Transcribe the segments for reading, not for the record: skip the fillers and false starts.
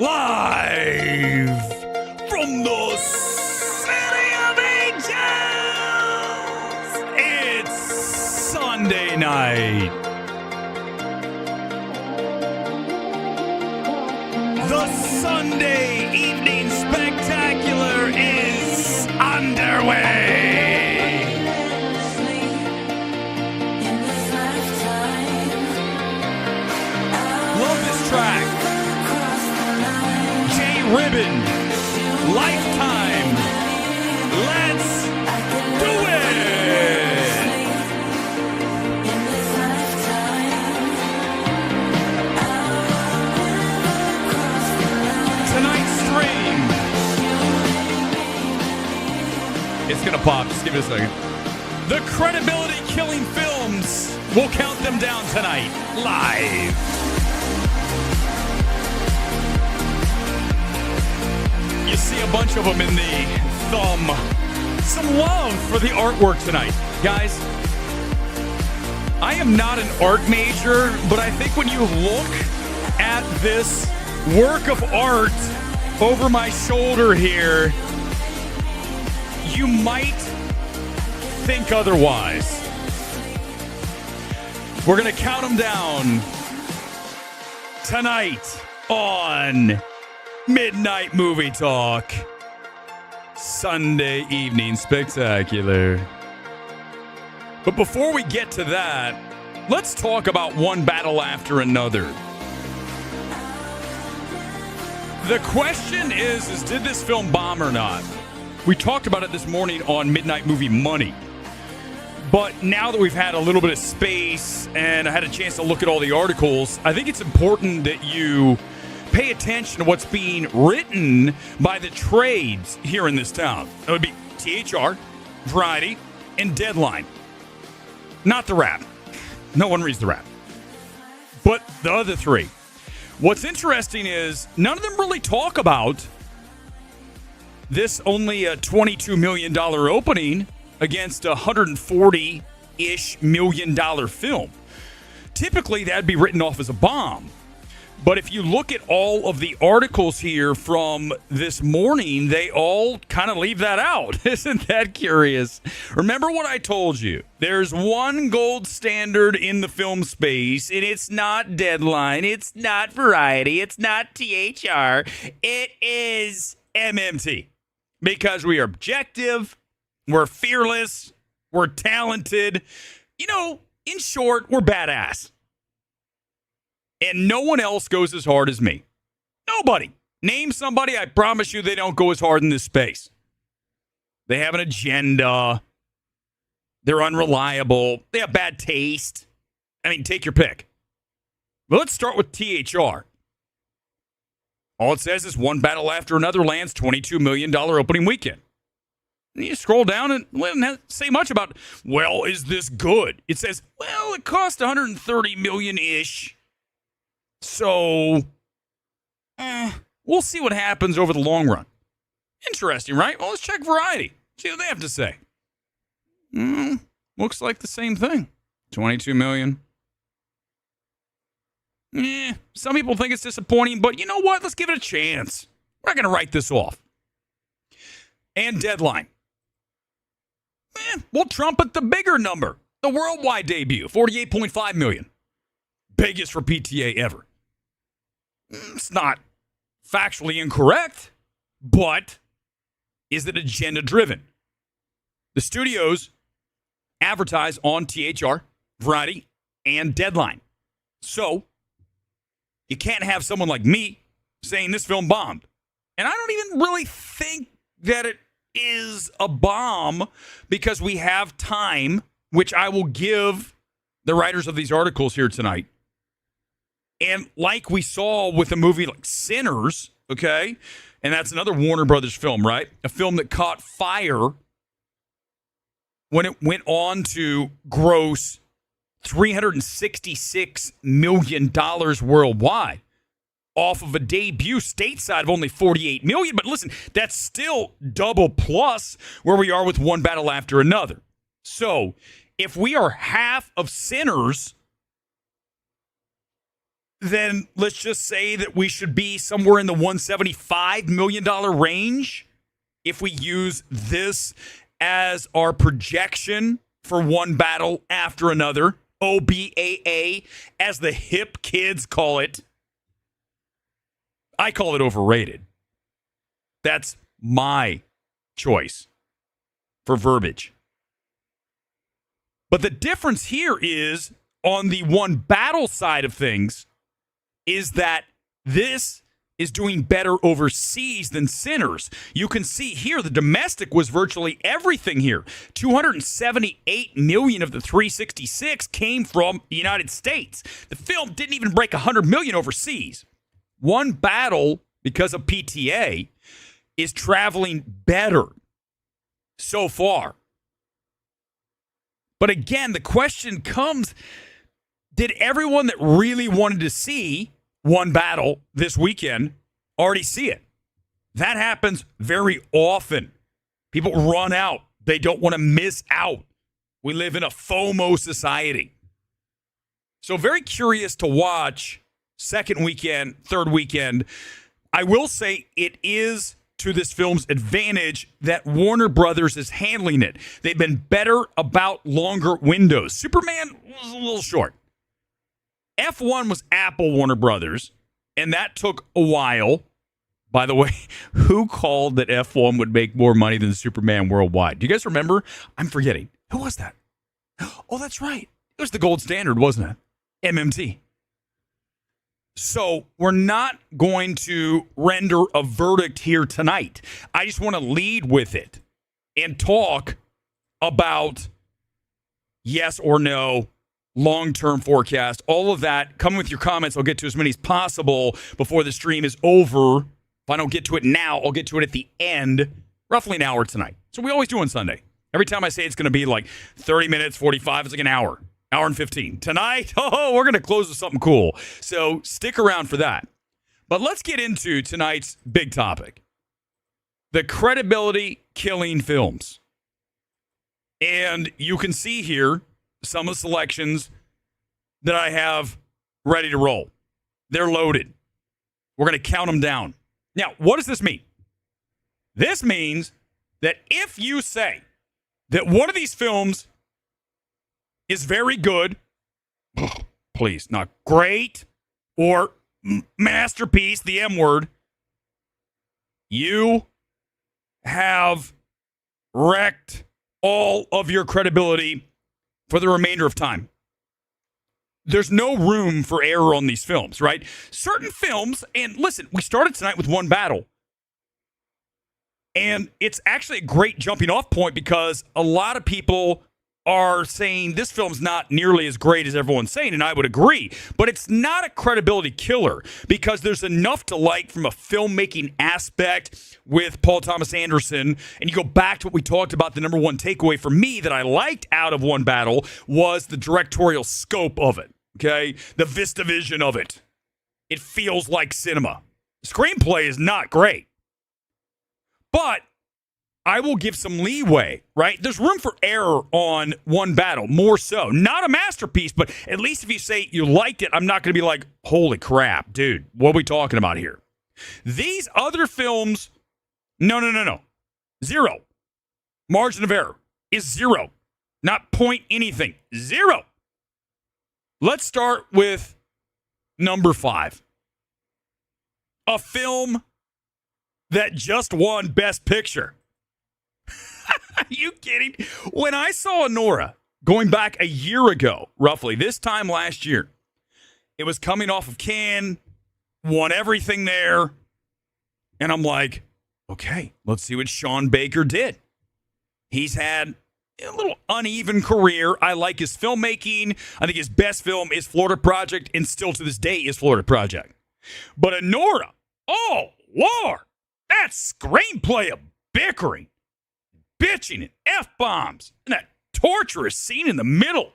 Live from the City of Angels, it's Sunday night. The Sunday evening spectacular is underway. Love this track. Ribbon, Lifetime, let's do it! Tonight's stream. It's gonna pop, just give it a second. The credibility killing films, we'll count them down tonight, live. You see a bunch of them in the thumb. Some love for the artwork tonight. Guys, I am not an art major, but I think when you look at this work of art over my shoulder here, you might think otherwise. We're going to count them down tonight on Midnight Movie Talk, Sunday evening spectacular. But before we get to that, let's talk about one battle after another. The question is did this film bomb or not? We talked about it this morning on Midnight Movie Money. But now that we've had a little bit of space and I had a chance to look at all the articles, I think it's important that you pay attention to what's being written by the trades here in this town. That would be THR, Variety, and Deadline. Not the Wrap. No one reads the Wrap. But the other three. What's interesting is none of them really talk about this only a $22 million opening against a $140-ish million film. Typically, that'd be written off as a bomb. But if you look at all of the articles here from this morning, they all kind of leave that out. Isn't that curious? Remember what I told you. There's one gold standard in the film space, and it's not Deadline, it's not Variety, it's not THR. It is MMT. Because we are objective, we're fearless, we're talented. You know, in short, we're badass. And no one else goes as hard as me. Nobody. Name somebody, I promise you they don't go as hard in this space. They have an agenda. They're unreliable. They have bad taste. I mean, take your pick. But let's start with THR. All it says is one battle after another lands $22 million opening weekend. And you scroll down and it doesn't say much about, well, is this good? It says, well, it cost $130 million-ish. So, we'll see what happens over the long run. Interesting, right? Well, let's check Variety. See what they have to say. Looks like the same thing. 22 million. Some people think it's disappointing, but you know what? Let's give it a chance. We're not going to write this off. And Deadline. We'll trumpet the bigger number. The worldwide debut, 48.5 million. Biggest for PTA ever. It's not factually incorrect, but is it agenda-driven? The studios advertise on THR, Variety, and Deadline. So, you can't have someone like me saying this film bombed. And I don't even really think that it is a bomb because we have time, which I will give the writers of these articles here tonight. And like we saw with a movie like Sinners, okay? And that's another Warner Brothers film, right? A film that caught fire when it went on to gross $366 million worldwide off of a debut stateside of only $48 million. But listen, that's still double plus where we are with one battle after another. So if we are half of Sinners, then let's just say that we should be somewhere in the $175 million range if we use this as our projection for one battle after another. OBAA, as the hip kids call it. I call it overrated. That's my choice for verbiage. But the difference here is, on the one battle side of things, is that this is doing better overseas than Sinners. You can see here the domestic was virtually everything here. 278 million of the 366 came from the United States. The film didn't even break 100 million overseas. One battle, because of PTA, is traveling better so far. But again, the question comes, did everyone that really wanted to see one battle this weekend already see it? That happens very often. People run out. They don't want to miss out. We live in a FOMO society. So very curious to watch second weekend, third weekend. I will say it is to this film's advantage that Warner Brothers is handling it. They've been better about longer windows. Superman was a little short. F1 was Apple Warner Brothers, and that took a while. By the way, who called that F1 would make more money than Superman worldwide? Do you guys remember? I'm forgetting. Who was that? Oh, that's right. It was the gold standard, wasn't it? MMT. So we're not going to render a verdict here tonight. I just want to lead with it and talk about yes or no, long-term forecast, all of that. Come with your comments. I'll get to as many as possible before the stream is over. If I don't get to it now, I'll get to it at the end, roughly an hour tonight. So we always do on Sunday. Every time I say it's going to be like 30 minutes, 45, it's like an hour and 15. Tonight, we're going to close with something cool. So stick around for that. But let's get into tonight's big topic, the credibility-killing films. And you can see here some of the selections that I have ready to roll. They're loaded. We're going to count them down. Now, what does this mean? This means that if you say that one of these films is very good, please, not great, or masterpiece, the M word, you have wrecked all of your credibility for the remainder of time. There's no room for error on these films, right? Certain films, and listen, we started tonight with one battle. And it's actually a great jumping off point because a lot of people are saying this film's not nearly as great as everyone's saying, and I would agree. But it's not a credibility killer because there's enough to like from a filmmaking aspect with Paul Thomas Anderson. And you go back to what we talked about, the number one takeaway for me that I liked out of One Battle was the directorial scope of it, okay? The Vista vision of it. It feels like cinema. Screenplay is not great. But I will give some leeway, right? There's room for error on One Battle, more so. Not a masterpiece, but at least if you say you liked it, I'm not going to be like, holy crap, dude, what are we talking about here? These other films, no. Zero. Margin of error is zero. Not point anything. Zero. Let's start with number 5. A film that just won Best Picture. Are you kidding? When I saw Nora going back a year ago, roughly, this time last year, it was coming off of Cannes, won everything there, and I'm like, okay, let's see what Sean Baker did. He's had a little uneven career. I like his filmmaking. I think his best film is Florida Project, and still to this day is Florida Project. But Nora, oh, Lord, that screenplay of bickering, bitching, and F-bombs, and that torturous scene in the middle,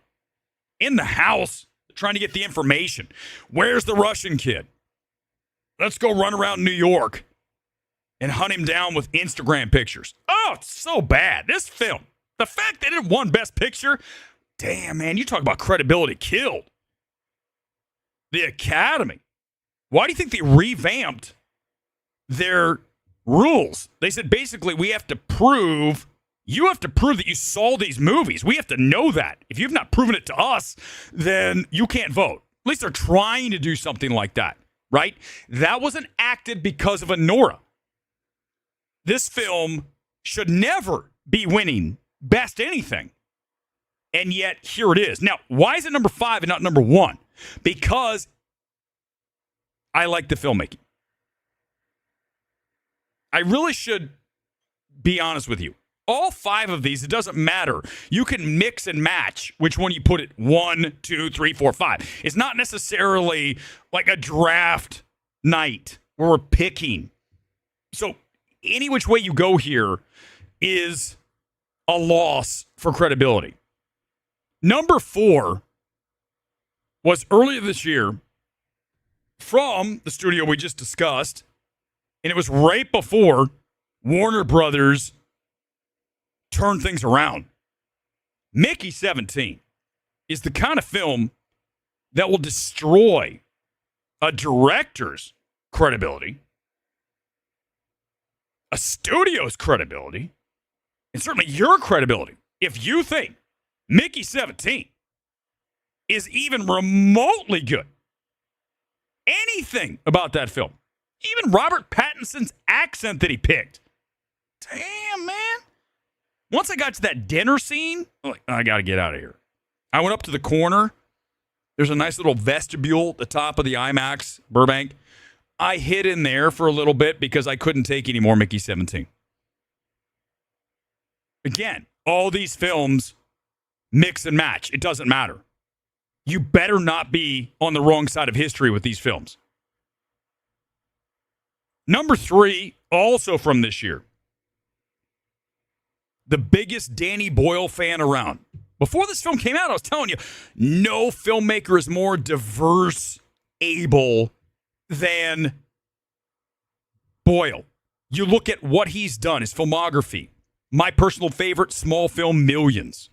in the house, trying to get the information. Where's the Russian kid? Let's go run around New York and hunt him down with Instagram pictures. Oh, it's so bad. This film, the fact that it won Best Picture, damn, man, you talk about credibility killed. The Academy. Why do you think they revamped their rules? They said basically you have to prove that you saw these movies. We have to know that. If you've not proven it to us, then you can't vote. At least they're trying to do something like that, right? That wasn't acted because of Anora. This film should never be winning best anything. And yet, here it is. Now, why is it number 5 and not number 1? Because I like the filmmaking. I really should be honest with you. All 5 of these, it doesn't matter. You can mix and match which one you put it 1, 2, 3, 4, 5. It's not necessarily like a draft night where we're picking. So any which way you go here is a loss for credibility. Number 4 was earlier this year from the studio we just discussed, and it was right before Warner Brothers turned things around. Mickey 17 is the kind of film that will destroy a director's credibility, a studio's credibility, and certainly your credibility. If you think Mickey 17 is even remotely good, anything about that film, even Robert Pattinson's accent that he picked, damn, man. Once I got to that dinner scene, I'm like, I got to get out of here. I went up to the corner. There's a nice little vestibule at the top of the IMAX, Burbank. I hid in there for a little bit because I couldn't take any more Mickey 17. Again, all these films mix and match. It doesn't matter. You better not be on the wrong side of history with these films. Number 3, also from this year. The biggest Danny Boyle fan around. Before this film came out, I was telling you, no filmmaker is more diverse, able than Boyle. You look at what he's done, his filmography. My personal favorite, small film, Millions.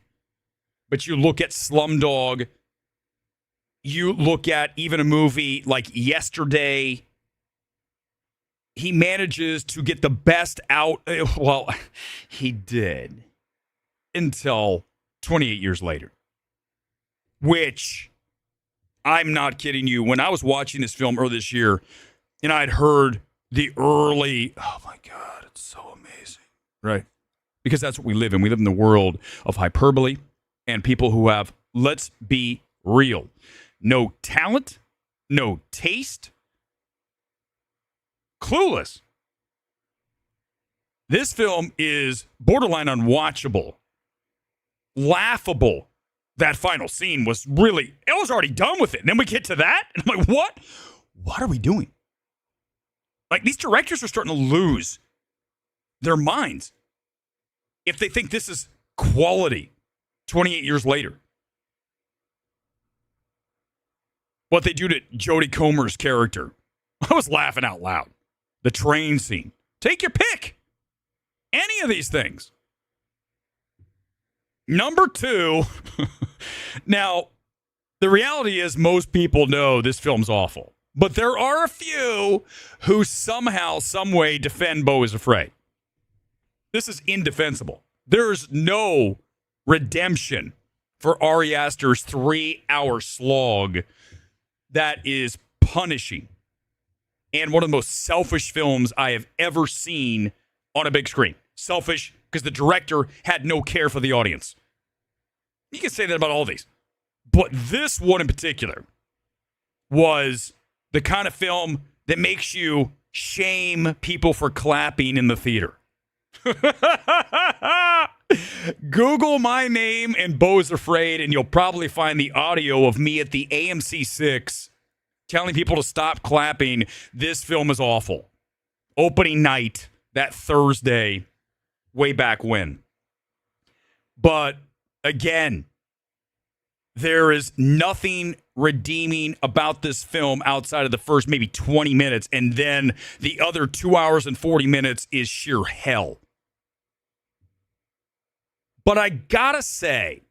But you look at Slumdog. You look at even a movie like Yesterday. He manages to get the best out. Well, he did until 28 years later, which I'm not kidding you. When I was watching this film earlier this year and I'd heard the early, oh my God, it's so amazing, right? Because that's what we live in. We live in the world of hyperbole and people who have, let's be real, no talent, no taste, clueless. This film is borderline unwatchable, laughable. That final scene was really, I was already done with it. And then we get to that, and I'm like, what? What are we doing? Like, these directors are starting to lose their minds if they think this is quality 28 years later. What they do to Jodie Comer's character, I was laughing out loud. The train scene. Take your pick. Any of these things. Number 2. Now, the reality is most people know this film's awful. But there are a few who somehow, some way defend Beau is Afraid. This is indefensible. There's no redemption for Ari Aster's 3-hour slog that is punishing. And one of the most selfish films I have ever seen on a big screen. Selfish because the director had no care for the audience. You can say that about all these. But this one in particular was the kind of film that makes you shame people for clapping in the theater. Google my name and Beau is Afraid, and you'll probably find the audio of me at the AMC 6 telling people to stop clapping. This film is awful. Opening night, that Thursday, way back when. But again, there is nothing redeeming about this film outside of the first maybe 20 minutes, and then the other 2 hours and 40 minutes is sheer hell. But I gotta say,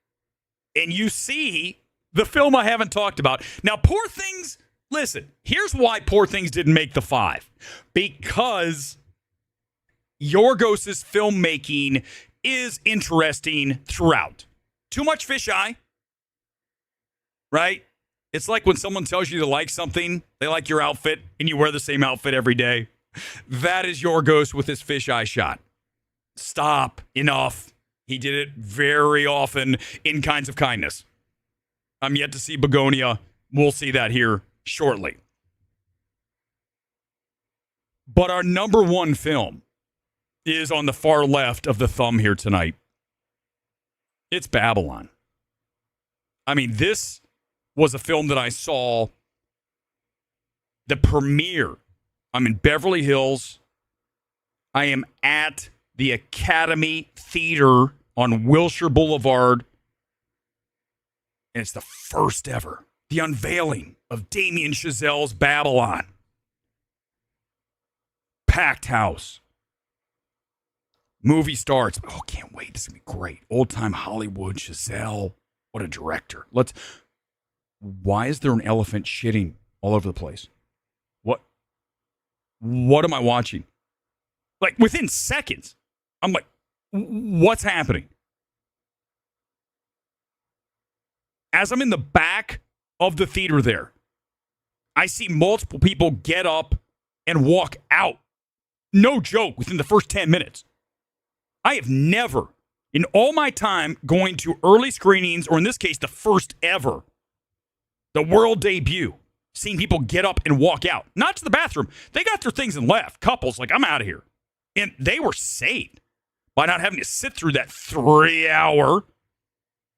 and you see the film I haven't talked about. Now, Poor Things Listen, here's why Poor Things didn't make the 5. Because Yorgos's filmmaking is interesting throughout. Too much fisheye, right? It's like when someone tells you to like something, they like your outfit, and you wear the same outfit every day. That is Yorgos with his fisheye shot. Stop. Enough. He did it very often in Kinds of Kindness. I'm yet to see Begonia. We'll see that here shortly. But our number one film is on the far left of the thumb here tonight. It's Babylon. I mean, this was a film that I saw the premiere. I'm in Beverly Hills. I am at the Academy Theater on Wilshire Boulevard. And it's the first ever, the unveiling of Damien Chazelle's Babylon. Packed house. Movie starts. Oh, can't wait. This is going to be great. Old-time Hollywood, Chazelle. What a director. Why is there an elephant shitting all over the place? What am I watching? Like, within seconds, I'm like, what's happening? As I'm in the back of the theater there, I see multiple people get up and walk out. No joke, within the first 10 minutes. I have never, in all my time going to early screenings, or in this case, the first ever, the world debut, seen people get up and walk out. Not to the bathroom. They got their things and left. Couples, like, I'm out of here. And they were saved by not having to sit through that 3-hour,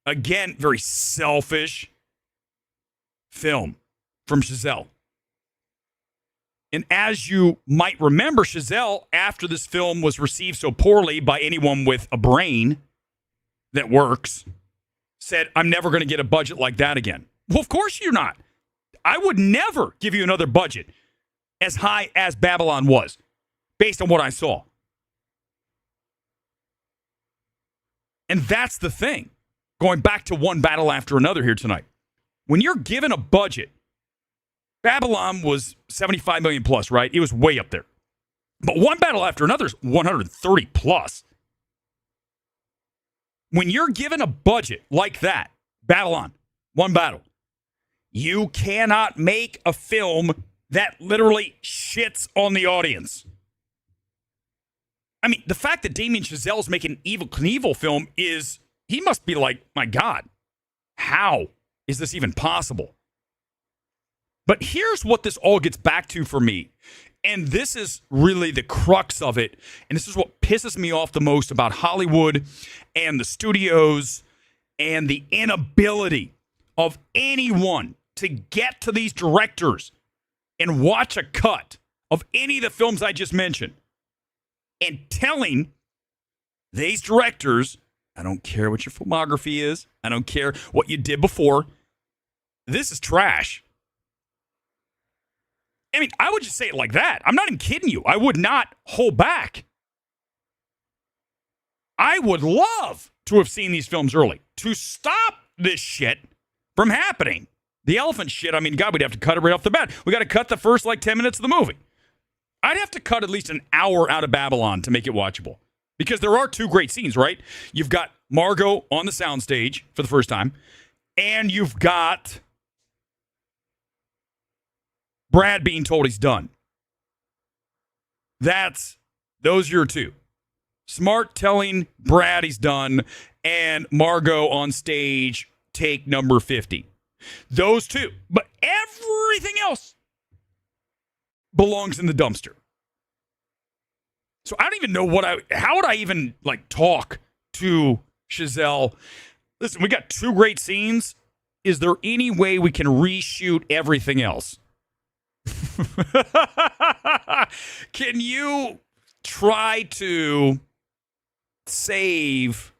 again, very selfish film from Chazelle. And as you might remember, Chazelle, after this film was received so poorly by anyone with a brain that works, said, I'm never going to get a budget like that again. Well, of course you're not. I would never give you another budget as high as Babylon was, based on what I saw. And that's the thing. Going back to one battle after another here tonight. When you're given a budget, Babylon was 75 million plus, right? It was way up there. But one battle after another is 130 plus. When you're given a budget like that, Babylon, one battle, you cannot make a film that literally shits on the audience. I mean, the fact that Damien Chazelle is making an Evel Knievel film is, he must be like, my God, how is this even possible? But here's what this all gets back to for me. And this is really the crux of it. And this is what pisses me off the most about Hollywood and the studios and the inability of anyone to get to these directors and watch a cut of any of the films I just mentioned and telling these directors, I don't care what your filmography is. I don't care what you did before. This is trash. I mean, I would just say it like that. I'm not even kidding you. I would not hold back. I would love to have seen these films early to stop this shit from happening. The elephant shit, I mean, God, we'd have to cut it right off the bat. We got to cut the first, 10 minutes of the movie. I'd have to cut at least an hour out of Babylon to make it watchable. Because there are two great scenes, right? You've got Margot on the soundstage for the first time, and you've got Brad being told he's done. Those are your two. Smart telling Brad he's done, and Margot on stage, take number 50. Those two. But everything else belongs in the dumpster. So I don't even know how would I even talk to Chazelle? Listen, we got two great scenes. Is there any way we can reshoot everything else? Can you try to save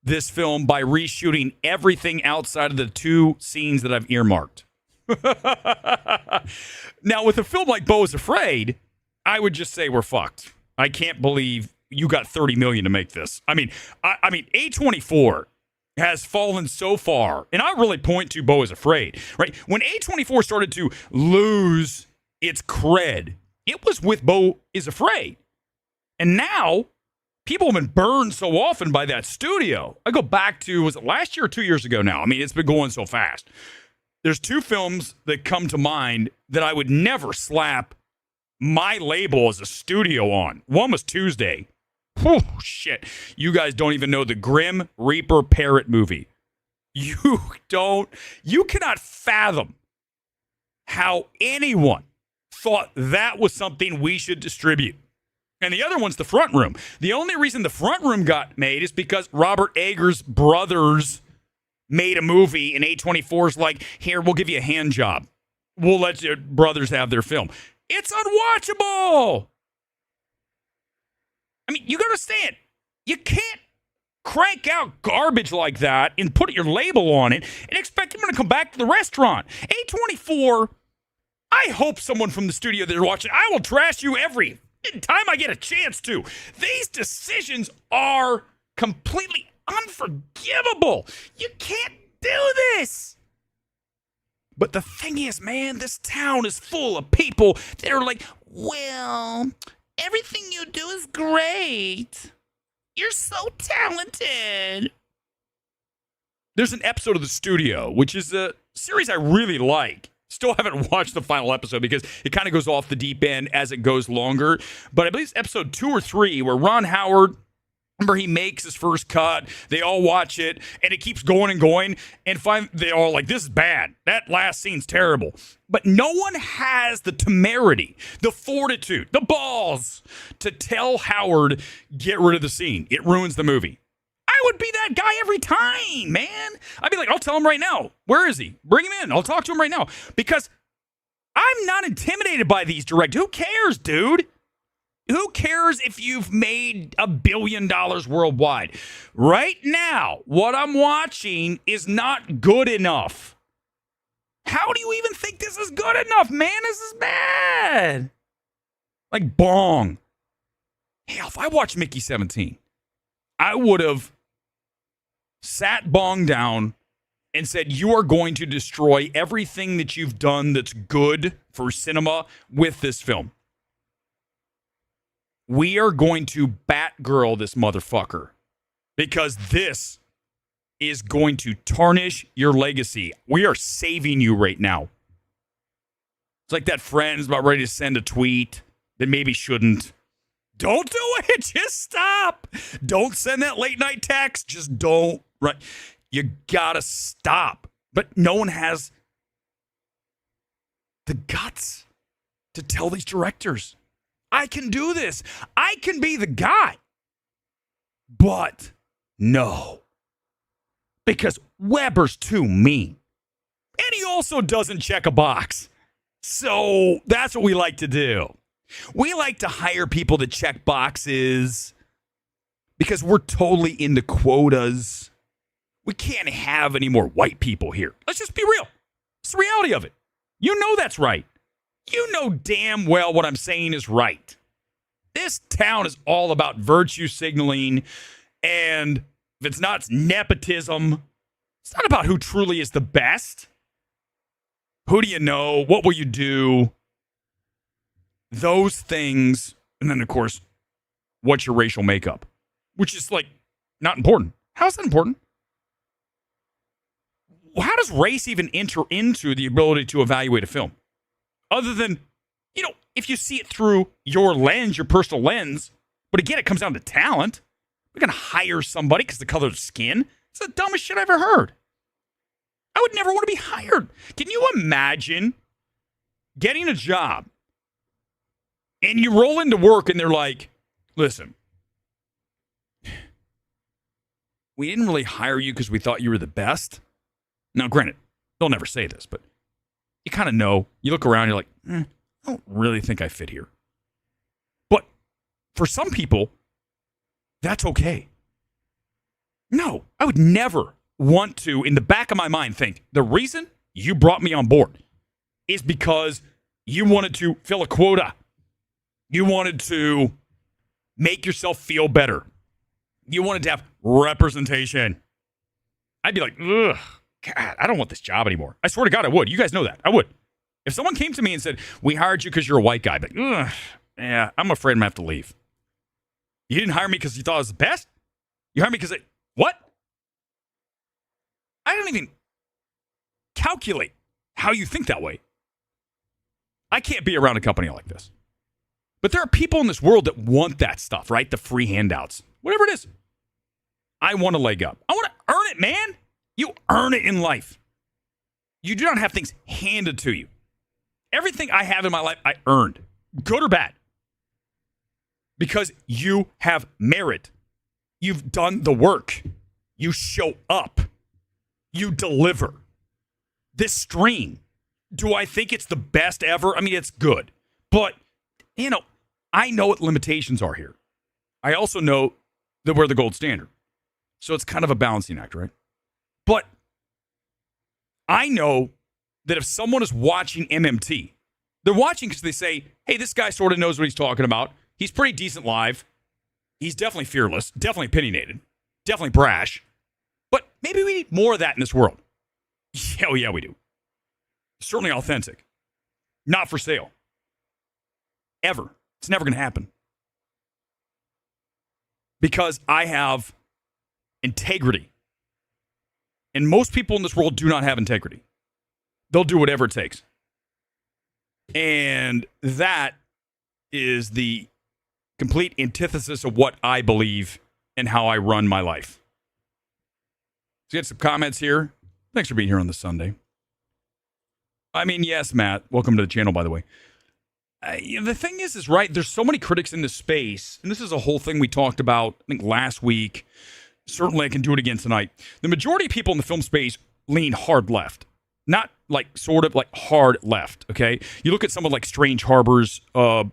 this film by reshooting everything outside of the two scenes that I've earmarked? Now, with a film like Beau is Afraid, I would just say we're fucked. I can't believe you got $30 million to make this. I mean, A24 has fallen so far. And I really point to Beau is Afraid, right? When A24 started to lose its cred, it was with Beau is Afraid. And now, people have been burned so often by that studio. I go back to, was it last year or 2 years ago now? I mean, it's been going so fast. There's two films that come to mind that I would never slap my label as a studio on. One was Tuesday. Whew, shit. You guys don't even know the Grim Reaper Parrot movie. You cannot fathom how anyone thought that was something we should distribute. And the other one's The Front Room. The only reason The Front Room got made is because Robert Eggers' brothers made a movie, and A24's like, here, we'll give you a hand job. We'll let your brothers have their film. It's unwatchable. I mean, you got to understand, you can't crank out garbage like that and put your label on it and expect them to come back to the restaurant. A24, I hope someone from the studio that are watching, I will trash you every time I get a chance to. These decisions are completely unforgivable. You can't do this. But the thing is, man, this town is full of people that are like, well, everything you do is great. You're so talented. There's an episode of The Studio, which is a series I really like. Still haven't watched the final episode because it kind of goes off the deep end as it goes longer. But I believe it's episode 2 or 3 where Ron Howard, remember, he makes his first cut. They all watch it, and it keeps going and going. And they all like, this is bad. That last scene's terrible. But no one has the temerity, the fortitude, the balls to tell Howard, get rid of the scene. It ruins the movie. I would be that guy every time, man. I'd be like, I'll tell him right now. Where is he? Bring him in. I'll talk to him right now. Because I'm not intimidated by these directors. Who cares, dude? Who cares if you've made $1 billion worldwide? Right now, what I'm watching is not good enough. How do you even think this is good enough, man? This is bad. Like Bong. Hell, if I watched Mickey 17, I would have sat Bong down and said, you are going to destroy everything that you've done that's good for cinema with this film. We are going to Batgirl this motherfucker because this is going to tarnish your legacy. We are saving you right now. It's like that friend's about ready to send a tweet that maybe shouldn't. Don't do it. Just stop. Don't send that late night text. Just don't. Right. You gotta stop. But no one has the guts to tell these directors, I can do this. I can be the guy. But no. Because Weber's too mean. And he also doesn't check a box. So that's what we like to do. We like to hire people to check boxes because we're totally into quotas. We can't have any more white people here. Let's just be real. It's the reality of it. You know that's right. You know damn well what I'm saying is right. This town is all about virtue signaling, and if it's not, it's nepotism. It's not about who truly is the best. Who do you know? What will you do? Those things, and then, of course, what's your racial makeup? Which is, like, not important. How is that important? How does race even enter into the ability to evaluate a film? Other than, you know, if you see it through your lens, your personal lens, but again, it comes down to talent. We're going to hire somebody because of the color of skin. It's the dumbest shit I've ever heard. I would never want to be hired. Can you imagine getting a job and you roll into work and they're like, listen, we didn't really hire you because we thought you were the best. Now, granted, they'll never say this, but you kind of know. You look around, you're like, I don't really think I fit here. But for some people, that's okay. No, I would never want to, in the back of my mind, think the reason you brought me on board is because you wanted to fill a quota. You wanted to make yourself feel better. You wanted to have representation. I'd be like, ugh, God, I don't want this job anymore. I swear to God, I would. You guys know that. I would. If someone came to me and said, we hired you because you're a white guy, but yeah, I'm afraid I'm going to have to leave. You didn't hire me because you thought I was the best? You hired me because what? I don't even calculate how you think that way. I can't be around a company like this. But there are people in this world that want that stuff, right? The free handouts, whatever it is. I want a leg up. I want to earn it, man. You earn it in life. You do not have things handed to you. Everything I have in my life, I earned, good or bad, because you have merit. You've done the work. You show up. You deliver. This stream, do I think it's the best ever? I mean, it's good. But, I know what limitations are here. I also know that we're the gold standard. So it's kind of a balancing act, right? But I know that if someone is watching MMT, they're watching because they say, hey, this guy sort of knows what he's talking about. He's pretty decent live. He's definitely fearless, definitely opinionated, definitely brash. But maybe we need more of that in this world. Hell yeah, we do. Certainly authentic. Not for sale. Ever. It's never going to happen. Because I have integrity. And most people in this world do not have integrity. They'll do whatever it takes. And that is the complete antithesis of what I believe and how I run my life. So get some comments here. Thanks for being here on this Sunday. I mean, yes, Matt. Welcome to the channel, by the way. The thing is right, there's so many critics in this space, and this is a whole thing we talked about, I think, last week. Certainly I can do it again tonight. The majority of people in the film space lean hard left. Not like sort of like hard left, okay? You look at someone like Strange Harbors, let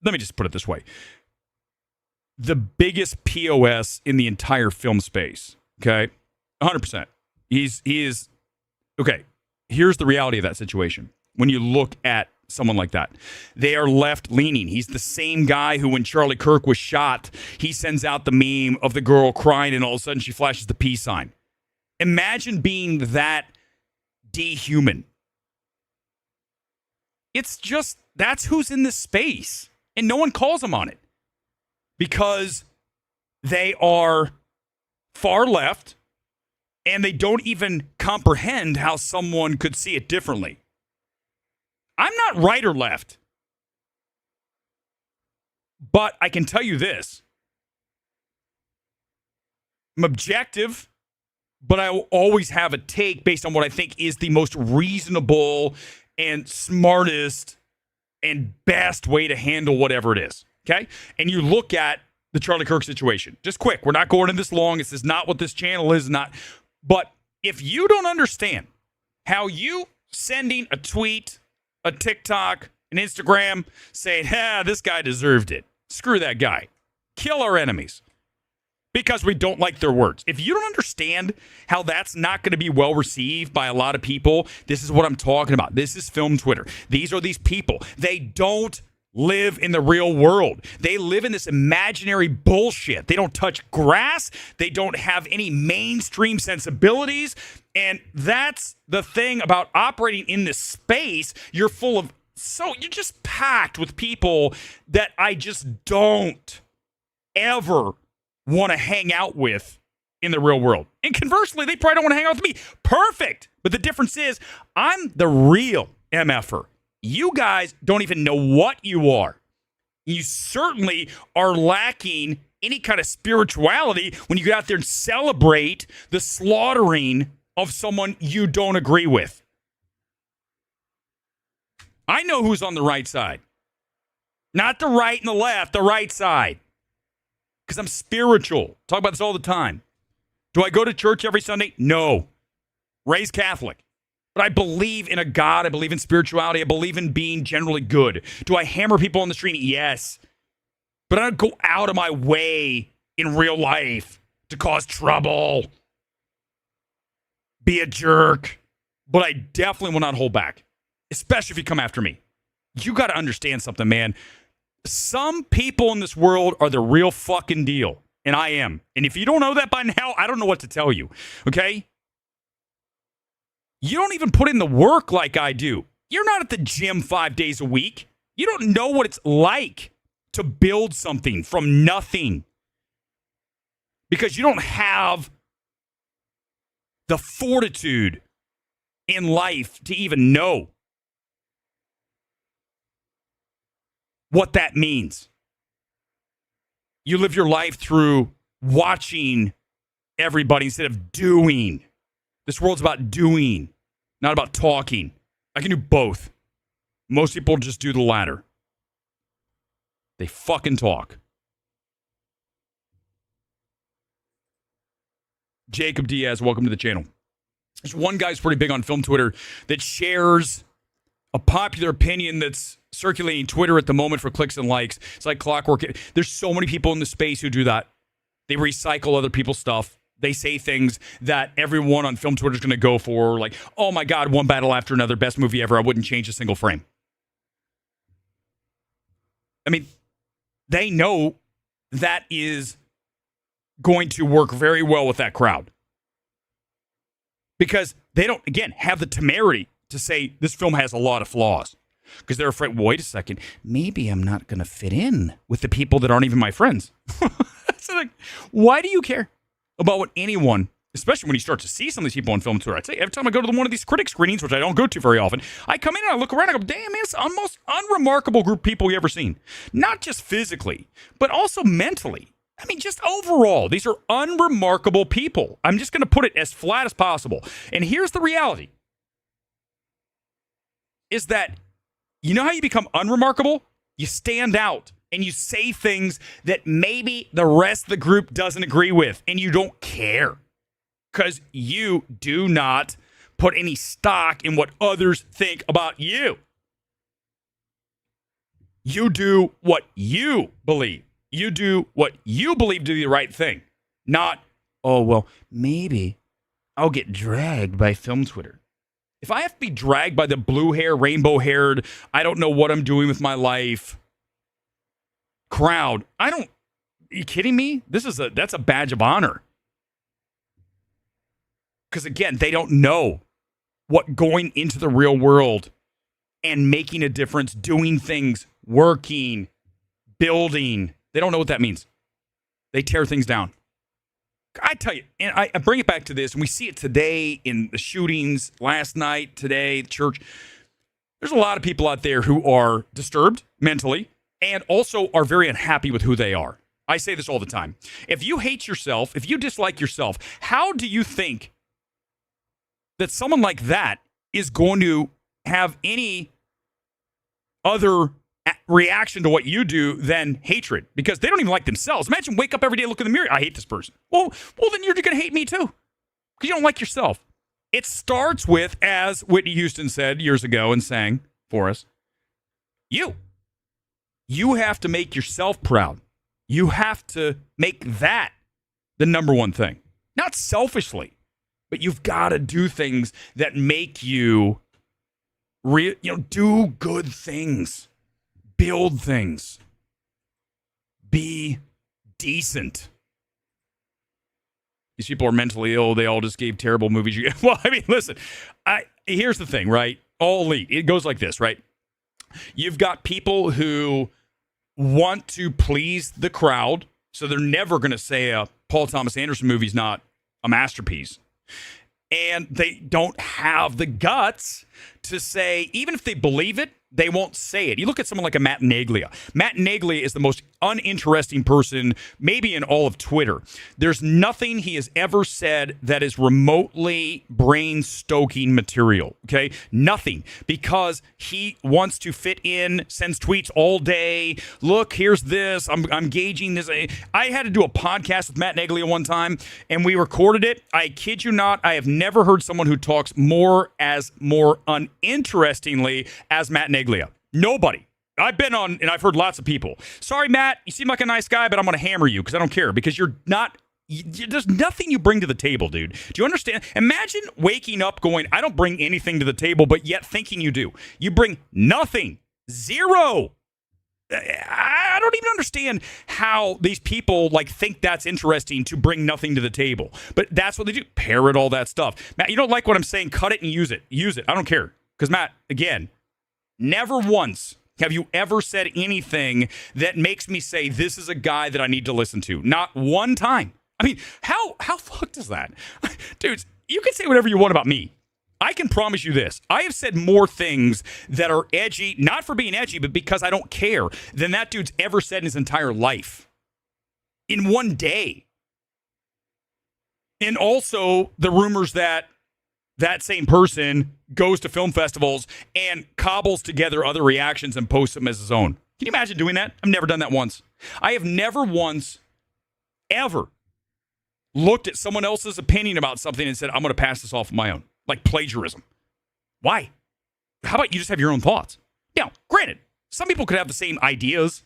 me just put it this way. The biggest POS in the entire film space, okay? 100%. He is, okay, here's the reality of that situation. When you look at someone like that, they are left-leaning. He's the same guy who, when Charlie Kirk was shot, he sends out the meme of the girl crying and all of a sudden she flashes the peace sign. Imagine being that dehuman. It's just, that's who's in this space. And no one calls them on it. Because they are far left and they don't even comprehend how someone could see it differently. I'm not right or left. But I can tell you this. I'm objective, but I will always have a take based on what I think is the most reasonable and smartest and best way to handle whatever it is. Okay? And you look at the Charlie Kirk situation. Just quick. We're not going into this long. This is not what this channel is. But if you don't understand how you sending a tweet, a TikTok, an Instagram saying, this guy deserved it. Screw that guy. Kill our enemies. Because we don't like their words. If you don't understand how that's not going to be well received by a lot of people, this is what I'm talking about. This is film Twitter. These are these people. They don't live in the real world. They live in this imaginary bullshit. They don't touch grass. They don't have any mainstream sensibilities. And that's the thing about operating in this space. You're just packed with people that I just don't ever want to hang out with in the real world. And conversely, they probably don't want to hang out with me. Perfect. But the difference is I'm the real MFer. You guys don't even know what you are. You certainly are lacking any kind of spirituality when you get out there and celebrate the slaughtering of someone you don't agree with. I know who's on the right side. Not the right and the left, the right side. Because I'm spiritual. Talk about this all the time. Do I go to church every Sunday? No. Raised Catholic. But I believe in a God. I believe in spirituality. I believe in being generally good. Do I hammer people on the street? Yes. But I don't go out of my way in real life to cause trouble. Be a jerk. But I definitely will not hold back. Especially if you come after me. You got to understand something, man. Some people in this world are the real fucking deal. And I am. And if you don't know that by now, I don't know what to tell you. Okay? You don't even put in the work like I do. You're not at the gym 5 days a week. You don't know what it's like to build something from nothing because you don't have the fortitude in life to even know what that means. You live your life through watching everybody instead of doing. This world's about doing, not about talking. I can do both. Most people just do the latter. They fucking talk. Jacob Diaz, welcome to the channel. There's one guy's pretty big on film Twitter that shares a popular opinion that's circulating Twitter at the moment for clicks and likes. It's like clockwork. There's so many people in the space who do that. They recycle other people's stuff. They say things that everyone on film Twitter is going to go for, like, oh my God, one battle after another, best movie ever. I wouldn't change a single frame. I mean, they know that is going to work very well with that crowd. Because they don't, again, have the temerity to say this film has a lot of flaws. Because they're afraid, wait a second, maybe I'm not going to fit in with the people that aren't even my friends. So like, why do you care about what anyone, especially when you start to see some of these people on film Twitter? I'd say every time I go to one of these critic screenings, which I don't go to very often, I come in and I look around and I go, damn, it's the most unremarkable group of people you ever seen. Not just physically, but also mentally. I mean, just overall, these are unremarkable people. I'm just going to put it as flat as possible. And here's the reality, is that you know how you become unremarkable? You stand out and you say things that maybe the rest of the group doesn't agree with, and you don't care because you do not put any stock in what others think about you. You do what you believe. You do what you believe to be the right thing, not, oh, well, maybe I'll get dragged by film Twitter. If I have to be dragged by the blue hair, rainbow haired, I don't know what I'm doing with my life crowd, are you kidding me? That's a badge of honor. Because again, they don't know what going into the real world and making a difference, doing things, working, building, they don't know what that means. They tear things down. I tell you, and I bring it back to this, and we see it today in the shootings, last night, today, the church. There's a lot of people out there who are disturbed mentally and also are very unhappy with who they are. I say this all the time. If you hate yourself, if you dislike yourself, how do you think that someone like that is going to have any other reaction to what you do than hatred? Because they don't even like themselves. Imagine wake up every day, look in the mirror, I hate this person. Well, then you're going to hate me too, because you don't like yourself. It starts with, as Whitney Houston said years ago and sang for us, you have to make yourself proud. You have to make that the number one thing. Not selfishly, but you've got to do things that make you do good things. Build things. Be decent. These people are mentally ill. They all just gave terrible movies. Well, I mean, listen, here's the thing, right? All elite. It goes like this, right? You've got people who want to please the crowd, so they're never going to say a Paul Thomas Anderson movie's not a masterpiece. And they don't have the guts to say, even if they believe it, they won't say it. You look at someone like a Matt Naglia. Matt Naglia is the most uninteresting person maybe in all of Twitter. There's nothing he has ever said that is remotely brain-stoking material, okay? Nothing. Because he wants to fit in, sends tweets all day. Look, here's this. I'm gauging this. I had to do a podcast with Matt Naglia one time, and we recorded it. I kid you not, I have never heard someone who talks more uninterestingly as Matt Naglia. Nobody. I've been on, and I've heard lots of people. Sorry, Matt, you seem like a nice guy, but I'm going to hammer you because I don't care, because you're not, there's nothing you bring to the table, dude. Do you understand? Imagine waking up going, I don't bring anything to the table, but yet thinking you do. You bring nothing. Zero. I don't even understand how these people like think that's interesting to bring nothing to the table. But that's what they do. Parrot all that stuff. Matt, you don't like what I'm saying? Cut it and use it. Use it. I don't care. Because, Matt, again, never once have you ever said anything that makes me say this is a guy that I need to listen to. Not one time. I mean, how fucked is that? Dudes, you can say whatever you want about me. I can promise you this. I have said more things that are edgy, not for being edgy, but because I don't care, than that dude's ever said in his entire life. In one day. And also the rumors that that same person goes to film festivals and cobbles together other reactions and posts them as his own. Can you imagine doing that? I've never done that once. I have never once, ever, looked at someone else's opinion about something and said, I'm going to pass this off of my own. Like plagiarism. Why? How about you just have your own thoughts? Now, granted, some people could have the same ideas,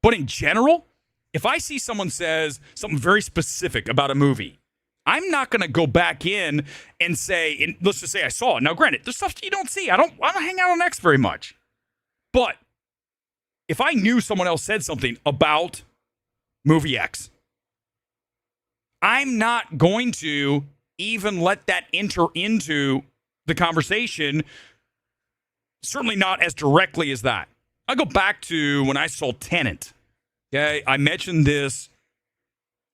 but in general, if I see someone says something very specific about a movie, I'm not going to go back in and say, and let's just say I saw it. Now, granted, there's stuff you don't see. I don't hang out on X very much. But if I knew someone else said something about movie X, I'm not going to even let that enter into the conversation, certainly not as directly as that. I go back to when I saw Tenet. Okay, I mentioned this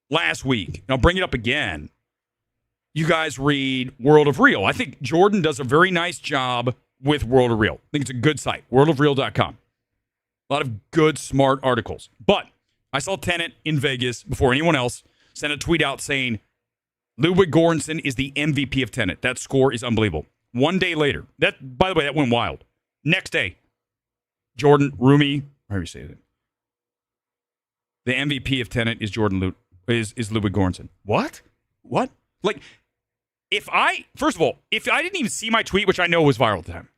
last week, and I'll bring it up again. You guys read World of Real. I think Jordan does a very nice job with World of Real. I think it's a good site, worldofreal.com. A lot of good, smart articles. But I saw Tenet in Vegas before anyone else. Sent a tweet out saying, Ludwig Göransson is the MVP of Tenet. That score is unbelievable. One day later, by the way, that went wild. Next day, Jordan Rumi, however you say it, the MVP of Tenet is is Ludwig Göransson. What? Like, first of all, if I didn't even see my tweet, which I know was viral at the time,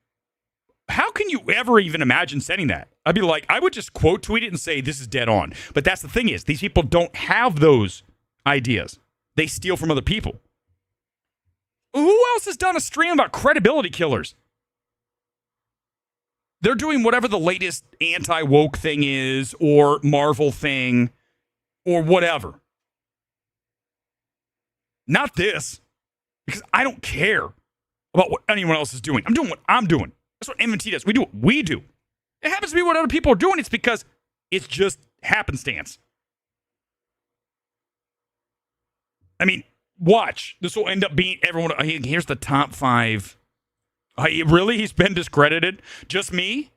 how can you ever even imagine sending that? I'd be like, I would just quote tweet it and say, this is dead on. But that's the thing is, these people don't have those ideas. They steal from other people. Who else has done a stream about credibility killers? They're doing whatever the latest anti-woke thing is, or Marvel thing, or whatever. Not this. Because I don't care about what anyone else is doing. I'm doing what I'm doing. That's what MMT does. We do what we do. It happens to be what other people are doing. It's because it's just happenstance. I mean, watch. This will end up being everyone. Here's the top 5. Really? He's been discredited? Just me?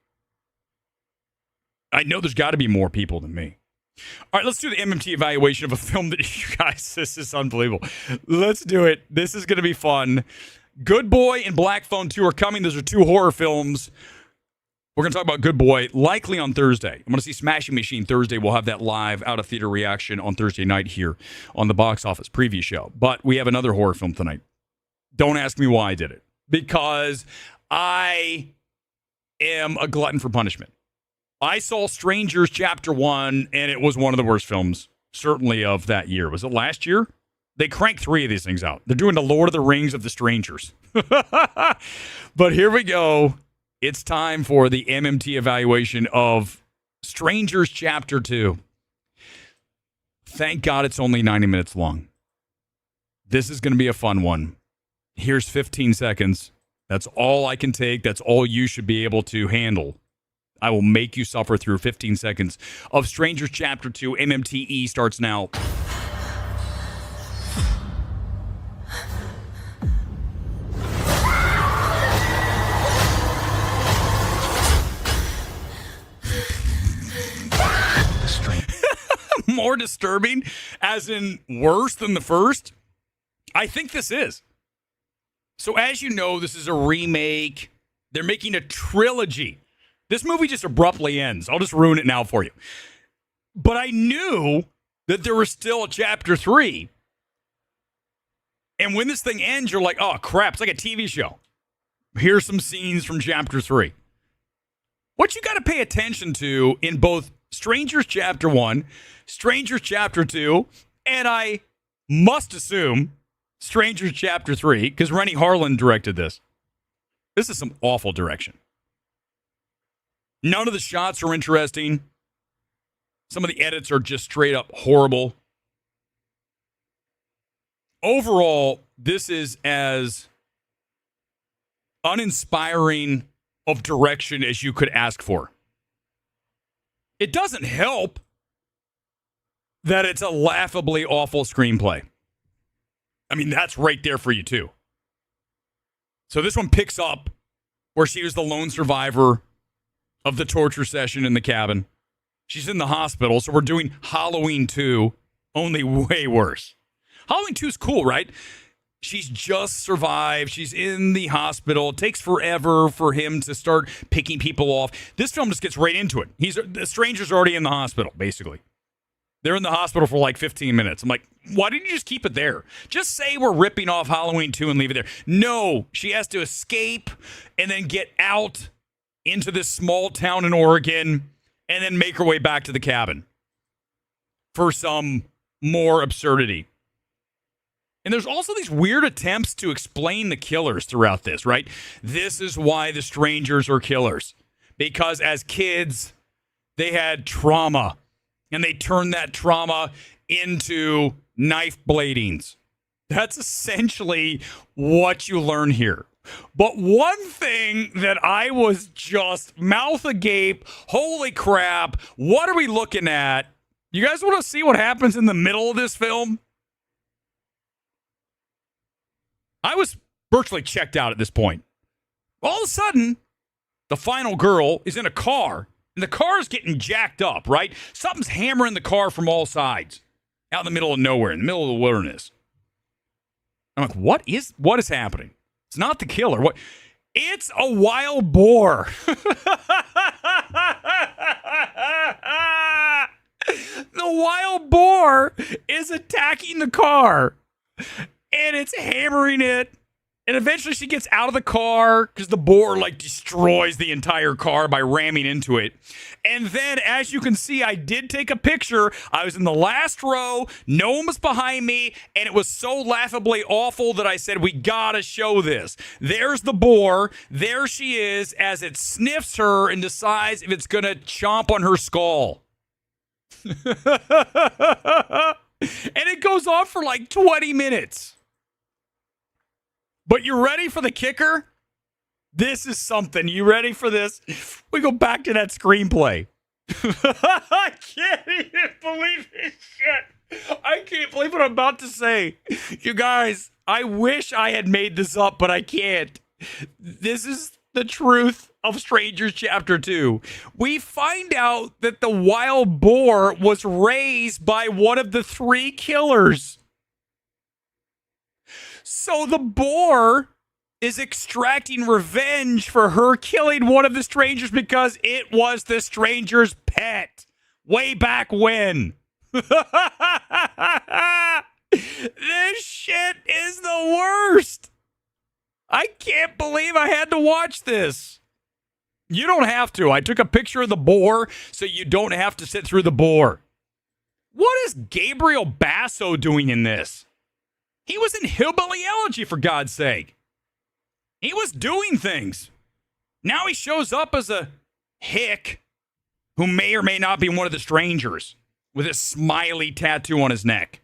I know there's got to be more people than me. All right, let's do the MMT evaluation of a film that you guys, this is unbelievable. Let's do it. This is going to be fun. Good Boy and Black Phone 2 are coming. Those are 2 horror films. We're going to talk about Good Boy likely on Thursday. I'm going to see Smashing Machine Thursday. We'll have that live out-of-theater reaction on Thursday night here on the Box Office Preview Show. But we have another horror film tonight. Don't ask me why I did it. Because I am a glutton for punishment. I saw Strangers Chapter 1, and it was one of the worst films, certainly of that year. Was it last year? They cranked 3 of these things out. They're doing the Lord of the Rings of the Strangers. But here we go. It's time for the MMT evaluation of Strangers Chapter 2. Thank God it's only 90 minutes long. This is going to be a fun one. Here's 15 seconds. That's all I can take. That's all you should be able to handle. I will make you suffer through 15 seconds of Strangers Chapter 2. MMTE starts now. More disturbing, as in worse than the first? I think this is. So as you know, this is a remake. They're making a trilogy. This movie just abruptly ends. I'll just ruin it now for you. But I knew that there was still a Chapter 3. And when this thing ends, you're like, oh, crap, it's like a TV show. Here's some scenes from Chapter 3. What you got to pay attention to in both Strangers Chapter 1, Strangers Chapter 2, and I must assume Strangers Chapter 3, because Rennie Harlan directed this. This is some awful direction. None of the shots are interesting. Some of the edits are just straight up horrible. Overall, this is as uninspiring of direction as you could ask for. It doesn't help that it's a laughably awful screenplay. I mean, that's right there for you, too. So this one picks up where she was the lone survivor of the torture session in the cabin. She's in the hospital, so we're doing Halloween 2, only way worse. Halloween 2 is cool, right? She's just survived. She's in the hospital. It takes forever for him to start picking people off. This film just gets right into it. The stranger's already in the hospital, basically. They're in the hospital for like 15 minutes. I'm like, why didn't you just keep it there? Just say we're ripping off Halloween 2 and leave it there. No, she has to escape and then get out into this small town in Oregon and then make her way back to the cabin for some more absurdity. And there's also these weird attempts to explain the killers throughout this, right? This is why the strangers are killers. Because as kids, they had trauma. And they turned that trauma into knife bladings. That's essentially what you learn here. But one thing that I was just mouth agape, holy crap, what are we looking at? You guys want to see what happens in the middle of this film? I was virtually checked out at this point. All of a sudden, the final girl is in a car, and the car is getting jacked up, right? Something's hammering the car from all sides, out in the middle of nowhere, in the middle of the wilderness. I'm like, what is happening? It's not the killer. What? It's a wild boar. The wild boar is attacking the car. And it's hammering it. And eventually she gets out of the car because the boar like destroys the entire car by ramming into it. And then, as you can see, I did take a picture. I was in the last row. No one was behind me. And it was so laughably awful that I said, we gotta show this. There's the boar. There she is as it sniffs her and decides if it's gonna chomp on her skull. And it goes on for like 20 minutes. But you ready for the kicker? This is something. You ready for this? We go back to that screenplay. I can't even believe this shit. I can't believe what I'm about to say. You guys, I wish I had made this up, but I can't. This is the truth of Strangers Chapter 2. We find out that the wild boar was raised by one of the 3 killers. So the boar is extracting revenge for her killing one of the strangers because it was the stranger's pet way back when. This shit is the worst. I can't believe I had to watch this. You don't have to. I took a picture of the boar so you don't have to sit through the boar. What is Gabriel Basso doing in this? He was in Hillbilly Elegy, for God's sake. He was doing things. Now he shows up as a hick who may or may not be one of the strangers with a smiley tattoo on his neck.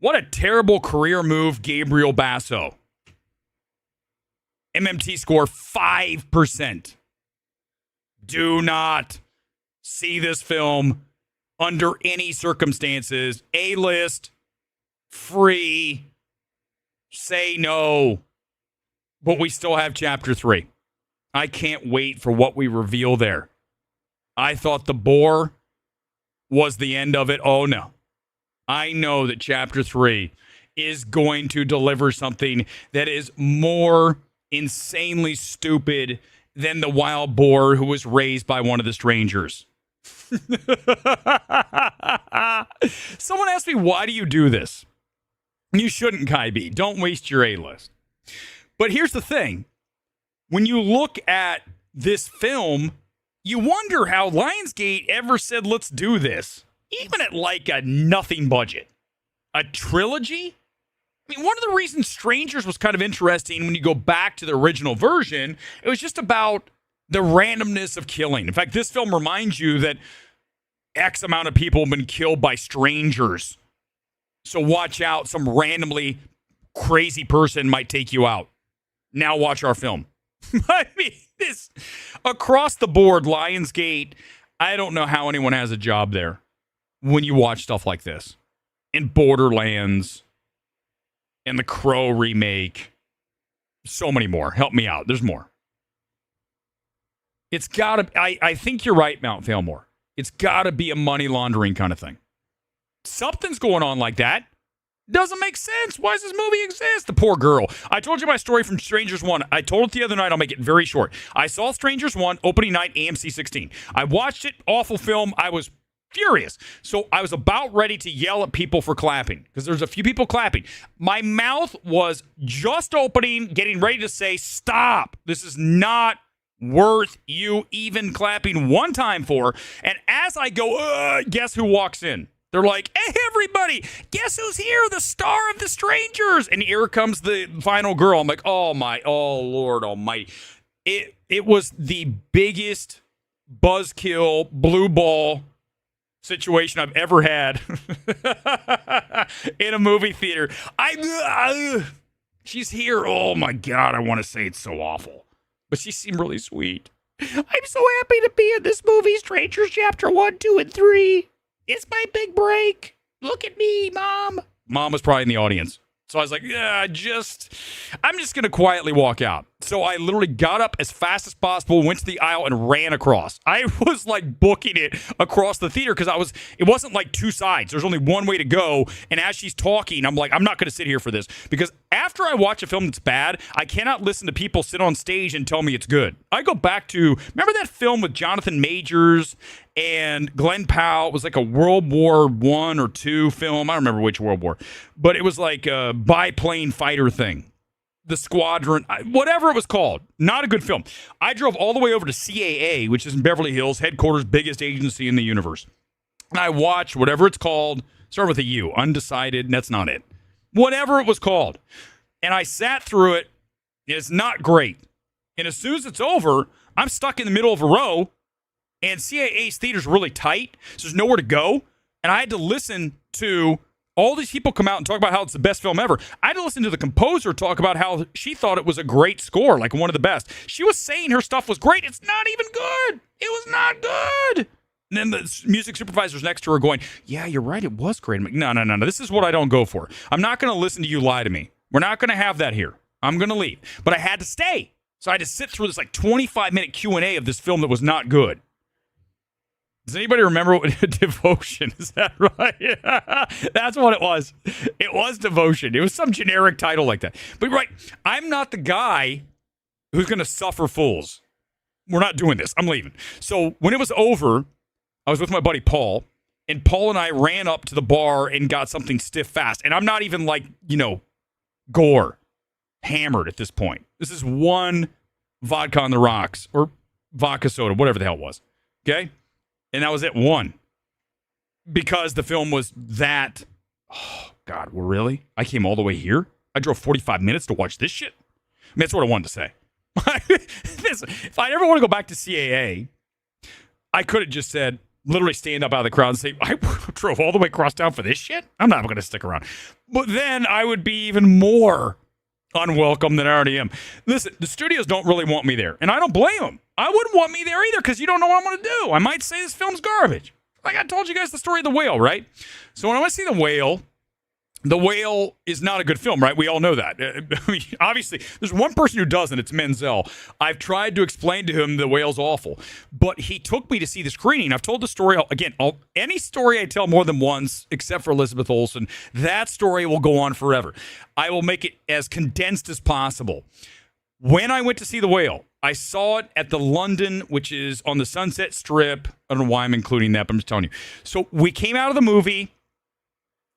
What a terrible career move, Gabriel Basso. MMT score 5%. Do not see this film under any circumstances. A-list. Free, say no, but we still have Chapter 3. I can't wait for what we reveal there. I thought the boar was the end of it. Oh, no. I know that Chapter 3 is going to deliver something that is more insanely stupid than the wild boar who was raised by one of the strangers. Someone asked me, why do you do this? You shouldn't, Kai B. Don't waste your A-list. But here's the thing. When you look at this film, you wonder how Lionsgate ever said, let's do this. Even at like a nothing budget. A trilogy? I mean, one of the reasons Strangers was kind of interesting when you go back to the original version, it was just about the randomness of killing. In fact, this film reminds you that X amount of people have been killed by strangers. So watch out. Some randomly crazy person might take you out. Now watch our film. I mean, this across the board, Lionsgate, I don't know how anyone has a job there when you watch stuff like this. In Borderlands, and the Crow remake, so many more. Help me out. There's more. It's got to, I think you're right, Mount Failmore. It's got to be a money laundering kind of thing. Something's going on like that. Doesn't make sense. Why does this movie exist? The poor girl. I told you my story from Strangers 1. I told it the other night. I'll make it very short. I saw Strangers 1 opening night, AMC 16. I watched it. Awful film. I was furious. So I was about ready to yell at people for clapping because there's a few people clapping. My mouth was just opening, getting ready to say, stop. This is not worth you even clapping one time for. And as I go, guess who walks in? They're like, hey, everybody, guess who's here? The star of The Strangers. And here comes the final girl. I'm like, oh, Lord almighty. It was the biggest buzzkill, blue ball situation I've ever had in a movie theater. She's here. Oh, my God. I want to say it's so awful. But she seemed really sweet. I'm so happy to be in this movie, Strangers Chapter 1, 2, and 3. It's my big break. Look at me, Mom. Mom was probably in the audience. So I was like, I'm just going to quietly walk out. So I literally got up as fast as possible, went to the aisle, and ran across. I was like booking it across the theater because it wasn't like two sides. There's only one way to go. And as she's talking, I'm like, I'm not going to sit here for this. Because after I watch a film that's bad, I cannot listen to people sit on stage and tell me it's good. I go back to, remember that film with Jonathan Majors and Glenn Powell? It was like a World War I or II film. I don't remember which World War. But it was like a biplane fighter thing. The Squadron, whatever it was called. Not a good film. I drove all the way over to CAA, which is in Beverly Hills, headquarters, biggest agency in the universe. And I watched whatever it's called. Start with a U. Undecided. That's not it. Whatever it was called. And I sat through it. It's not great. And as soon as it's over, I'm stuck in the middle of a row. And CAA's theater's really tight. So there's nowhere to go. And I had to listen to all these people come out and talk about how it's the best film ever. I had to listen to the composer talk about how she thought it was a great score, like one of the best. She was saying her stuff was great. It's not even good. It was not good. And then the music supervisors next to her going, yeah, you're right. It was great. I'm like, no. This is what I don't go for. I'm not going to listen to you lie to me. We're not going to have that here. I'm going to leave. But I had to stay. So I had to sit through this like 25-minute Q&A of this film that was not good. Does anybody remember what Devotion? Is that right? That's what it was. It was Devotion. It was some generic title like that. But right, I'm not the guy who's going to suffer fools. We're not doing this. I'm leaving. So when it was over, I was with my buddy Paul, and Paul and I ran up to the bar and got something stiff fast. And I'm not even like, gore, hammered at this point. This is one vodka on the rocks or vodka soda, whatever the hell it was. Okay? And that was it, one. Because the film was that, oh, God, well, really? I came all the way here? I drove 45 minutes to watch this shit? I mean, that's what I wanted to say. If I ever want to go back to CAA, I could have just said, literally stand up out of the crowd and say, I drove all the way across town for this shit? I'm not going to stick around. But then I would be even more unwelcome than I already am. Listen, the studios don't really want me there, and I don't blame them. I wouldn't want me there either because you don't know what I'm going to do. I might say this film's garbage. Like I told you guys the story of The Whale, right? So when I went to see The Whale is not a good film, right? We all know that. Obviously, there's one person who doesn't. It's Menzel. I've tried to explain to him The Whale's awful, but he took me to see the screening. I've told the story, again, any story I tell more than once, except for Elizabeth Olsen, that story will go on forever. I will make it as condensed as possible. When I went to see The Whale, I saw it at the London, which is on the Sunset Strip. I don't know why I'm including that, but I'm just telling you. So we came out of the movie,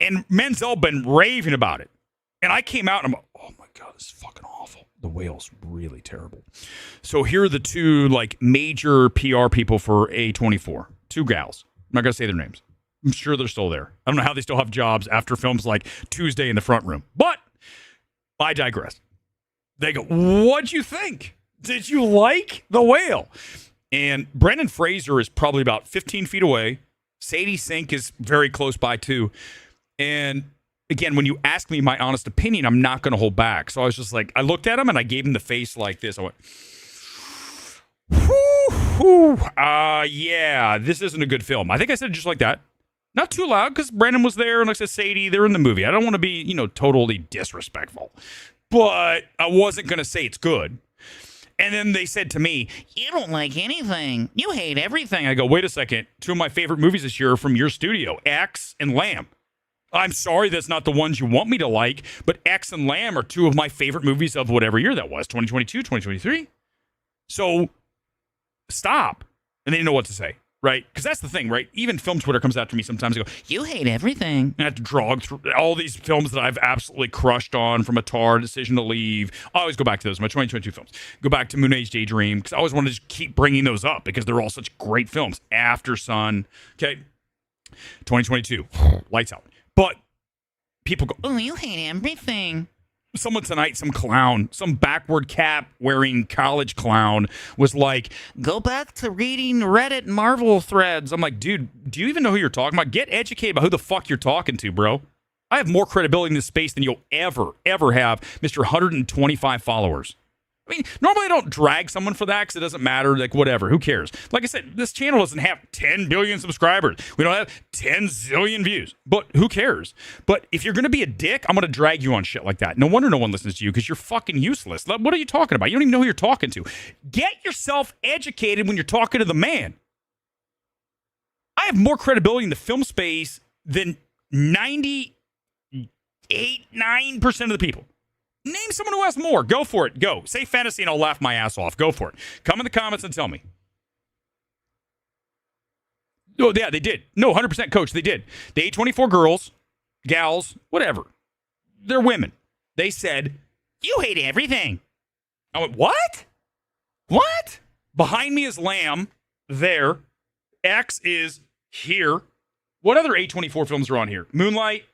and Menzel been raving about it. And I came out, and I'm like, oh, my God, this is fucking awful. The Whale's really terrible. So here are the two, major PR people for A24. Two gals. I'm not going to say their names. I'm sure they're still there. I don't know how they still have jobs after films like Tuesday in the Front Room. But I digress. They go, what'd you think? Did you like The Whale? And Brendan Fraser is probably about 15 feet away. Sadie Sink is very close by too. And again, when you ask me my honest opinion, I'm not going to hold back. So I was just like, I looked at him and I gave him the face like this. I went, yeah, this isn't a good film. I think I said it just like that. Not too loud because Brandon was there and like I said, Sadie, they're in the movie. I don't want to be, totally disrespectful. But I wasn't going to say it's good. And then they said to me, you don't like anything. You hate everything. I go, wait a second. Two of my favorite movies this year are from your studio, X and Lamb. I'm sorry that's not the ones you want me to like, but X and Lamb are two of my favorite movies of whatever year that was, 2022, 2023. So stop. And they didn't know what to say, right? Because that's the thing, right? Even film Twitter comes after me sometimes and go, you hate everything. And I have to drag through all these films that I've absolutely crushed on, from Atar, Decision to Leave. I always go back to those, my 2022 films. Go back to Moon Age Daydream, because I always wanted to just keep bringing those up because they're all such great films. After Sun, okay, 2022, lights out. But people go, oh, you hate everything. Someone tonight, some clown, some backward cap wearing college clown was like, go back to reading Reddit Marvel threads. I'm like, dude, do you even know who you're talking about? Get educated about who the fuck you're talking to, bro. I have more credibility in this space than you'll ever have, Mr. 125 followers. I mean, normally I don't drag someone for that because it doesn't matter. Like, whatever. Who cares? Like I said, this channel doesn't have 10 billion subscribers. We don't have 10 zillion views. But who cares? But if you're going to be a dick, I'm going to drag you on shit like that. No wonder no one listens to you because you're fucking useless. What are you talking about? You don't even know who you're talking to. Get yourself educated when you're talking to the man. I have more credibility in the film space than 98, 9% of the people. Name someone who has more. Go for it. Go. Say fantasy and I'll laugh my ass off. Go for it. Come in the comments and tell me. Oh, yeah, they did. No, 100% coach, they did. The A24 girls, gals, whatever. They're women. They said, you hate everything. I went, what? What? Behind me is Lamb. There. X is here. What other A24 films are on here? Moonlight.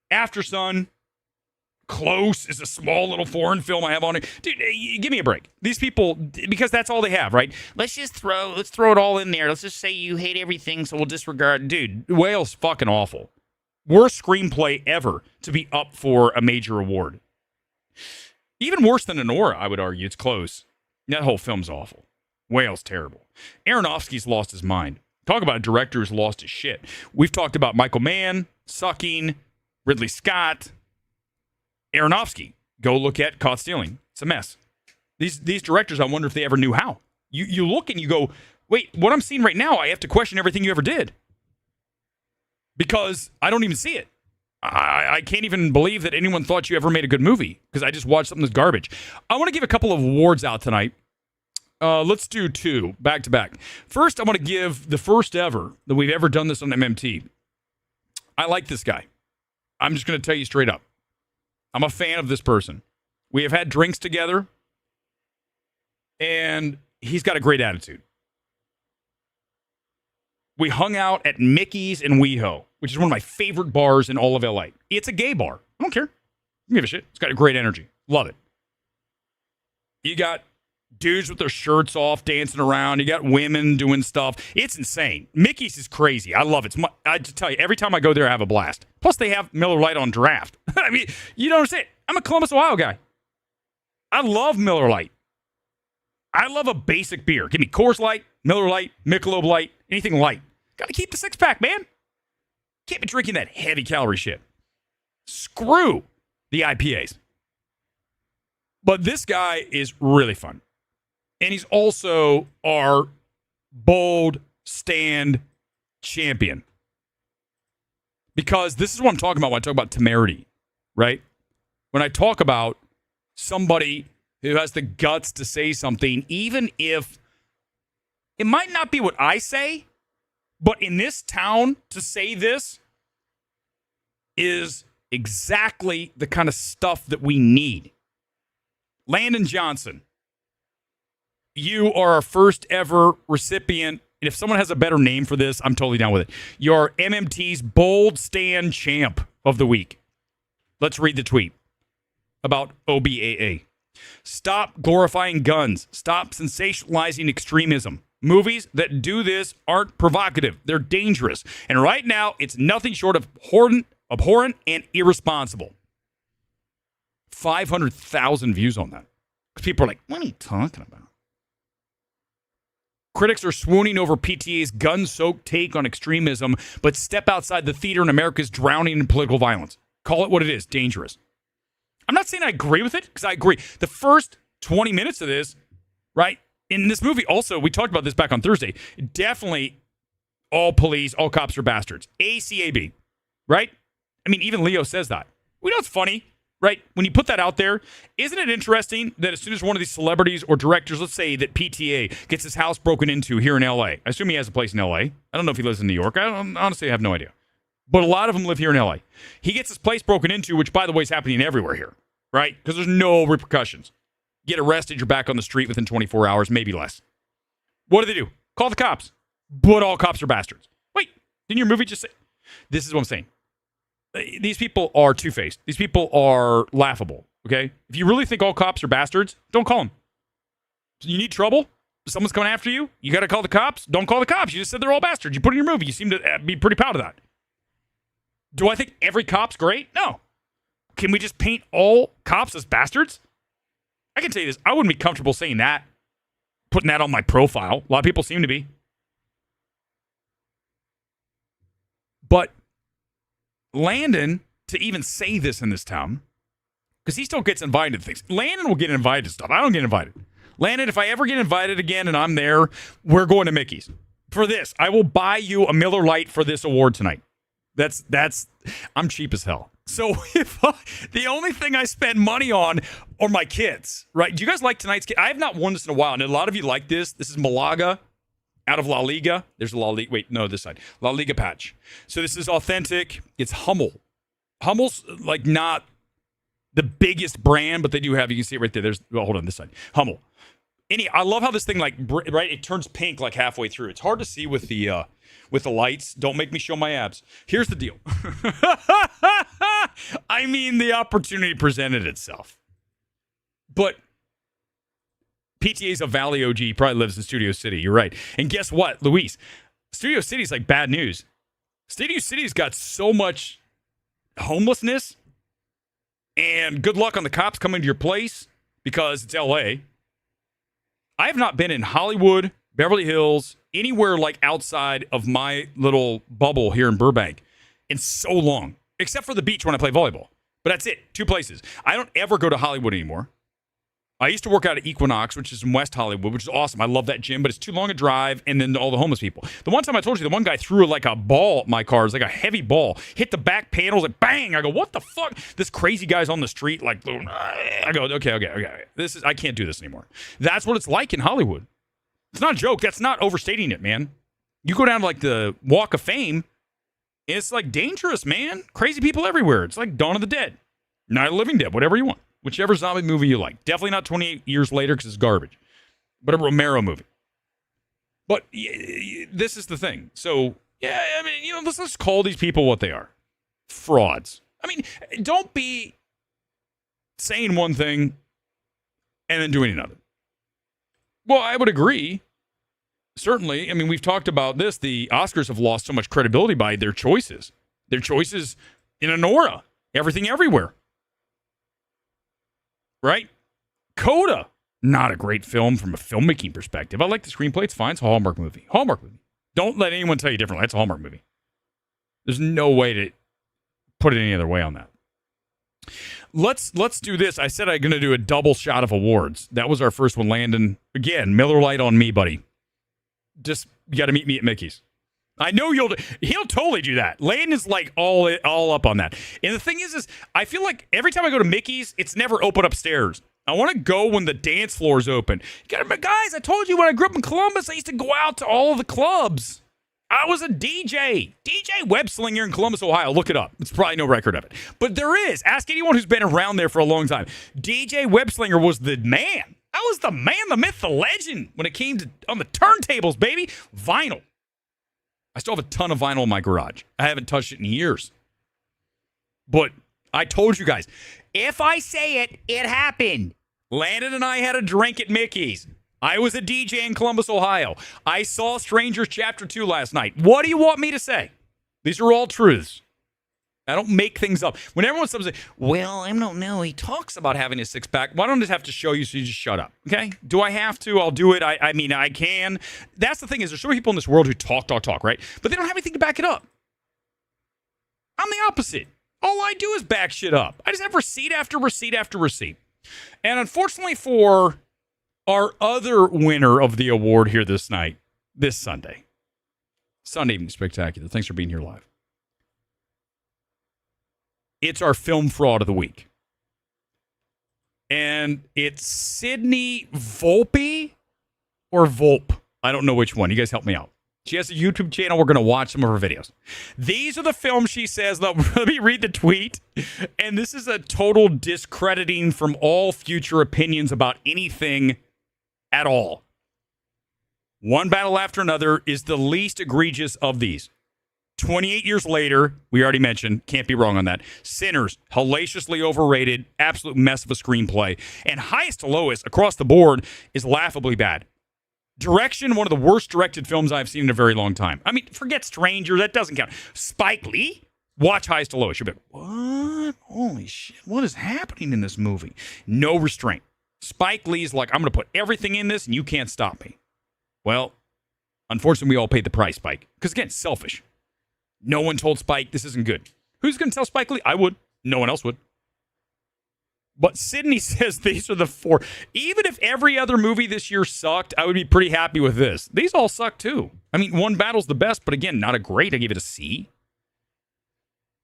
After Sun. Close is a small little foreign film I have on it. Dude, give me a break. These people, because that's all they have, right? Let's throw it all in there. Let's just say you hate everything, so we'll disregard. Dude, Whale's fucking awful. Worst screenplay ever to be up for a major award. Even worse than Anora, I would argue. It's close. That whole film's awful. Whale's terrible. Aronofsky's lost his mind. Talk about a director who's lost his shit. We've talked about Michael Mann, Sucking, Ridley Scott, Aronofsky. Go look at Caught Stealing. It's a mess. These directors, I wonder if they ever knew how. You look and you go, wait, what I'm seeing right now, I have to question everything you ever did. Because I don't even see it. I can't even believe that anyone thought you ever made a good movie because I just watched something that's garbage. I want to give a couple of awards out tonight. Let's do two back to back. First, I want to give the first ever that we've ever done this on MMT. I like this guy. I'm just going to tell you straight up. I'm a fan of this person. We have had drinks together, and he's got a great attitude. We hung out at Mickey's in WeHo, which is one of my favorite bars in all of LA. It's a gay bar. I don't care. I don't give a shit. It's got a great energy. Love it. You got dudes with their shirts off dancing around. You got women doing stuff. It's insane. Mickey's is crazy. I love it. I just tell you, every time I go there, I have a blast. Plus, they have Miller Lite on draft. I mean, you don't understand. I'm a Columbus, Ohio guy. I love Miller Lite. I love a basic beer. Give me Coors Light, Miller Lite, Michelob Light, anything light. Got to keep the six-pack, man. Can't be drinking that heavy calorie shit. Screw the IPAs. But this guy is really fun. And he's also our bold stand champion. Because this is what I'm talking about when I talk about temerity, right? When I talk about somebody who has the guts to say something, even if it might not be what I say, but in this town, to say this is exactly the kind of stuff that we need. Landon Johnson. You are our first ever recipient. And if someone has a better name for this, I'm totally down with it. You're MMT's Bold Stand Champ of the Week. Let's read the tweet about OBAA. Stop glorifying guns. Stop sensationalizing extremism. Movies that do this aren't provocative. They're dangerous. And right now, it's nothing short of abhorrent and irresponsible. 500,000 views on that. Because people are like, what are you talking about? Critics are swooning over PTA's gun-soaked take on extremism, but step outside the theater and America's drowning in political violence. Call it what it is, dangerous. I'm not saying I agree with it, because I agree. The first 20 minutes of this, right, in this movie also, we talked about this back on Thursday, definitely all police, all cops are bastards. ACAB, right? I mean, even Leo says that. We know it's funny. Right? When you put that out there, isn't it interesting that as soon as one of these celebrities or directors, let's say that PTA gets his house broken into here in LA, I assume he has a place in LA. I don't know if he lives in New York. Honestly, I have no idea. But a lot of them live here in LA. He gets his place broken into, which, by the way, is happening everywhere here, right? Because there's no repercussions. Get arrested, you're back on the street within 24 hours, maybe less. What do they do? Call the cops. But all cops are bastards. Wait, didn't your movie just say? This is what I'm saying. These people are two-faced. These people are laughable, okay? If you really think all cops are bastards, don't call them. You need trouble? Someone's coming after you? You got to call the cops? Don't call the cops. You just said they're all bastards. You put it in your movie. You seem to be pretty proud of that. Do I think every cop's great? No. Can we just paint all cops as bastards? I can tell you this. I wouldn't be comfortable saying that, putting that on my profile. A lot of people seem to be. But Landon, to even say this in this town, because he still gets invited to things. Landon will get invited to stuff. I don't get invited. Landon, if I ever get invited again and I'm there, we're going to Mickey's. For this, I will buy you a Miller Lite for this award tonight. I'm cheap as hell. So the only thing I spend money on are my kids, right? Do you guys like tonight's kid? I have not worn this in a while, and a lot of you like this. This is Malaga. Out of La Liga. There's a La Liga. Wait, no, this side. La Liga patch. So this is authentic. It's Hummel. Hummel's like not the biggest brand, but they do have, you can see it right there. Hold on, this side. Hummel. I love how this thing right, it turns pink like halfway through. It's hard to see with the lights. Don't make me show my abs. Here's the deal. I mean, the opportunity presented itself. But PTA's a Valley OG. He probably lives in Studio City. You're right. And guess what, Luis? Studio City's like bad news. Studio City's got so much homelessness, and good luck on the cops coming to your place because it's LA. I have not been in Hollywood, Beverly Hills, anywhere like outside of my little bubble here in Burbank in so long, except for the beach when I play volleyball. But that's it. 2 places. I don't ever go to Hollywood anymore. I used to work out at Equinox, which is in West Hollywood, which is awesome. I love that gym, but it's too long a drive, and then all the homeless people. The one time I told you, the one guy threw like a ball at my car. It was like a heavy ball. Hit the back panels, like bang! I go, what the fuck? This crazy guy's on the street, like, I go, okay. I can't do this anymore. That's what it's like in Hollywood. It's not a joke. That's not overstating it, man. You go down to like the Walk of Fame, and it's like dangerous, man. Crazy people everywhere. It's like Dawn of the Dead, Night of the Living Dead, whatever you want. Whichever zombie movie you like. Definitely not 28 years later because it's garbage. But a Romero movie. But this is the thing. So, yeah, I mean, let's just call these people what they are. Frauds. I mean, don't be saying one thing and then doing another. Well, I would agree. Certainly. I mean, we've talked about this. The Oscars have lost so much credibility by their choices. Their choices in an aura. Everything everywhere. Right? Coda. Not a great film from a filmmaking perspective. I like the screenplay. It's fine. It's a Hallmark movie. Hallmark movie. Don't let anyone tell you differently. It's a Hallmark movie. There's no way to put it any other way on that. Let's do this. I said I'm going to do a double shot of awards. That was our first one. Landon. Again, Miller Lite on me, buddy. Just, you got to meet me at Mickey's. I know he'll totally do that. Landon is like all up on that. And the thing is I feel like every time I go to Mickey's, it's never open upstairs. I want to go when the dance floor is open. Guys, I told you when I grew up in Columbus, I used to go out to all of the clubs. I was a DJ web slinger in Columbus, Ohio. Look it up. It's probably no record of it. But there is. Ask anyone who's been around there for a long time. DJ web slinger was the man. I was the man, the myth, the legend when it came to on the turntables, baby. Vinyl. I still have a ton of vinyl in my garage. I haven't touched it in years. But I told you guys, if I say it, it happened. Landon and I had a drink at Mickey's. I was a DJ in Columbus, Ohio. I saw Strangers Chapter 2 last night. What do you want me to say? These are all truths. I don't make things up. When everyone says, well, I don't know, he talks about having a six-pack. Why don't I just have to show you so you just shut up, okay? Do I have to? I'll do it. I mean, I can. That's the thing is there's so many people in this world who talk, right? But they don't have anything to back it up. I'm the opposite. All I do is back shit up. I just have receipt after receipt after receipt. And unfortunately for our other winner of the award here this Sunday Evening Spectacular. Thanks for being here live. It's our film fraud of the week. And it's Sydney Volpe or Volpe. I don't know which one. You guys help me out. She has a YouTube channel. We're going to watch some of her videos. These are the films she says. Let me read the tweet. And this is a total discrediting from all future opinions about anything at all. One battle after another is the least egregious of these. 28 years later, we already mentioned, can't be wrong on that. Sinners, hellaciously overrated, absolute mess of a screenplay. And highest to lowest across the board is laughably bad. Direction, one of the worst directed films I've seen in a very long time. I mean, forget Stranger, that doesn't count. Spike Lee, watch highest to lowest. You'll be like, what? Holy shit, what is happening in this movie? No restraint. Spike Lee's like, I'm going to put everything in this and you can't stop me. Well, unfortunately, we all paid the price, Spike. Because again, selfish. No one told Spike this isn't good. Who's going to tell Spike Lee? I would. No one else would. But Sydney says these are the four. Even if every other movie this year sucked, I would be pretty happy with this. These all suck too. I mean, One Battle's the best, but again, not a great. I give it a C.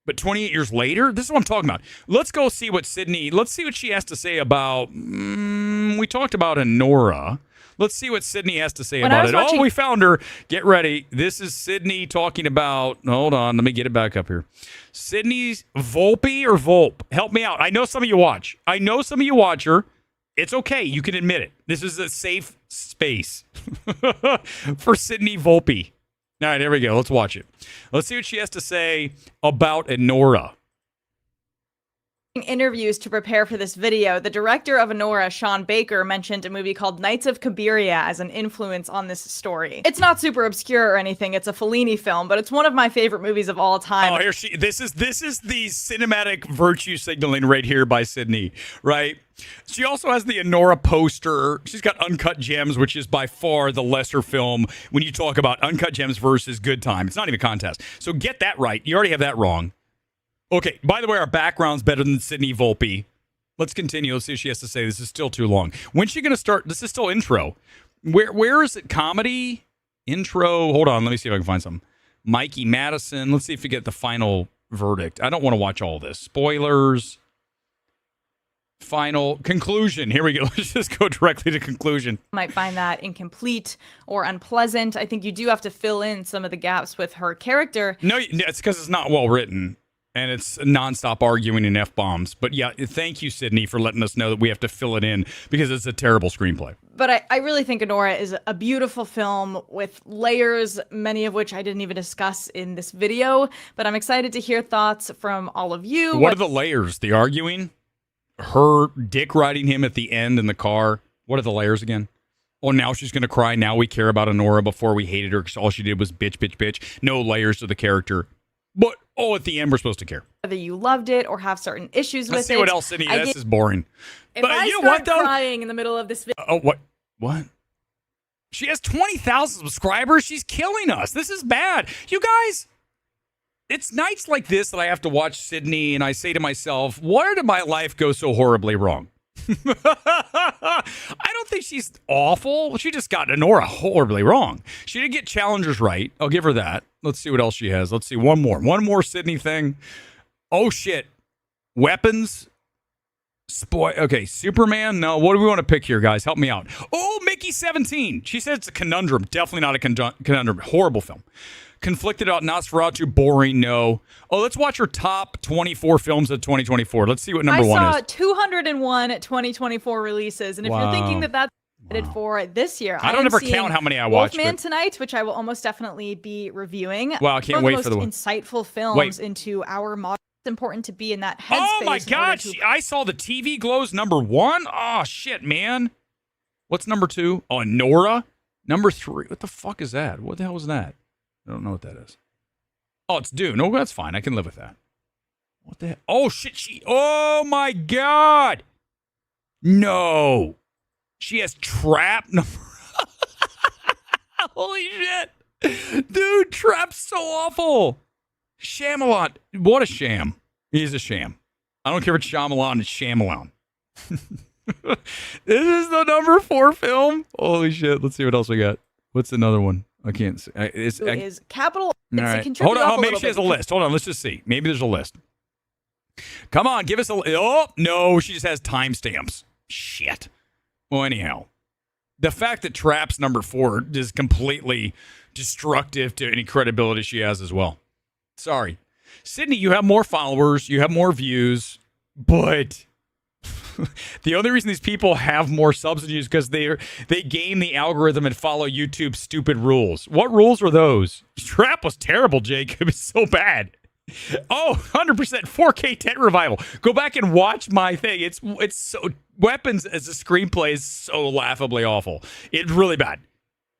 But 28 years later, this is what I'm talking about. Let's go see what let's see what she has to say about, we talked about Anora. Let's see what Sydney has to say about it. Oh, we found her. Get ready. This is Sydney talking about, hold on, let me get it back up here. Sydney's Volpe or Volpe? Help me out. I know some of you watch. Her. It's okay. You can admit it. This is a safe space for Sydney Volpe. All right, there we go. Let's watch it. Let's see what she has to say about Anora. Interviews to prepare for this video, the director of Anora, Sean Baker, mentioned a movie called Knights of Cabiria as an influence on this story. It's not super obscure or anything. It's a Fellini film, but it's one of my favorite movies of all time. Oh, this is the cinematic virtue signaling right here by Sydney, right? She also has the Anora poster. She's got Uncut Gems, which is by far the lesser film when you talk about Uncut Gems versus Good Time. It's not even a contest. So get that right. You already have that wrong. Okay, by the way, our background's better than Sydney Volpe. Let's continue. Let's see what she has to say. This is still too long. When's she going to start? This is still intro. Where is it? Comedy? Intro? Hold on. Let me see if I can find some. Mikey Madison. Let's see if we get the final verdict. I don't want to watch all this. Spoilers. Final conclusion. Here we go. Let's just go directly to conclusion. Might find that incomplete or unpleasant. I think you do have to fill in some of the gaps with her character. No, it's because it's not well written. And it's nonstop arguing in F-bombs. But yeah, thank you, Sydney, for letting us know that we have to fill it in because it's a terrible screenplay. But I really think Anora is a beautiful film with layers, many of which I didn't even discuss in this video. But I'm excited to hear thoughts from all of you. What are the layers? The arguing? Her dick riding him at the end in the car? What are the layers again? Oh, now she's going to cry. Now we care about Anora. Before we hated her because all she did was bitch, bitch, bitch. No layers to the character. But, at the end, we're supposed to care. Whether you loved it or have certain issues with it. Let's see what else, Sydney. This is boring. If I start crying in the middle of this video. Oh, what? She has 20,000 subscribers. She's killing us. This is bad. You guys, it's nights like this that I have to watch Sydney, and I say to myself, where did my life go so horribly wrong? I don't think she's awful. She just got Anora horribly wrong. She did get challengers right. I'll give her that. Let's see what else she has. Let's see. One more Sydney thing. Oh, shit. Weapons. Okay, Superman. No, what do we want to pick here, guys? Help me out. Oh, Mickey 17. She said it's a conundrum. Definitely not a conundrum. Horrible film. Conflicted about Nosferatu. Boring. No. Oh, let's watch her top 24 films of 2024. Let's see what number one is. I saw 201 2024 releases, and if you're thinking that that's for this year, I don't ever count how many I watched. Wolfman tonight, which I will almost definitely be reviewing. Wow, I can't wait for the insightful films into our modern. It's important to be in that headspace. Oh my God! I saw the TV Glows number one. Oh shit, man! What's number 2? Oh, Nora. Number 3. What the fuck is that? What the hell is that? I don't know what that is. Oh, it's Dune. No, that's fine. I can live with that. What the hell? Oh, shit. Oh, my God. No. She has Trap number. Holy shit. Dude, Trap's so awful. Shyamalan. What a sham. He's a sham. I don't care if it's Shyamalan, it's Shyamalan. This is the number 4 film. Holy shit. Let's see what else we got. What's another one? I can't see. Is Capital. All right. Hold on. Maybe she has a list. Hold on. Let's just see. Maybe there's a list. Come on. Give us a. Oh, no. She just has timestamps. Shit. Well, anyhow. The fact that Trap's number 4 is completely destructive to any credibility she has as well. Sorry. Sydney, you have more followers. You have more views. But the only reason these people have more subs than you is because they game the algorithm and follow YouTube's stupid rules. What rules are those? Trap was terrible, Jacob. It's so bad. Oh, 100% 4K 10 revival. Go back and watch my thing. It's so Weapons as a screenplay is so laughably awful. It's really bad.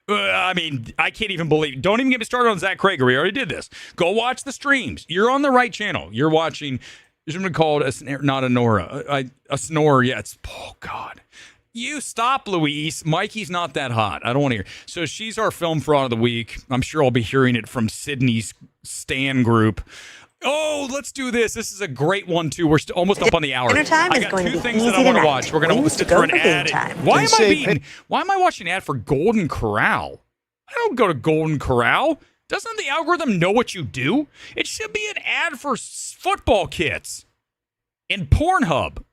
I mean, I can't even believe. Don't even get me started on Zach Krager. We already did this. Go watch the streams. You're on the right channel. You're watching. There's something called not a Nora, a snore. Yeah, it's oh god. You stop, Luis. Mikey's not that hot. I don't want to hear. So she's our film fraud of the week. I'm sure I'll be hearing it from Sydney's Stan group. Oh, let's do this. This is a great one too. We're almost up on the hour. I got 2 things that I want to watch. We're going to sit for an ad. Why am I watching an ad for Golden Corral? I don't go to Golden Corral. Doesn't the algorithm know what you do? It should be an ad for football kits and Pornhub.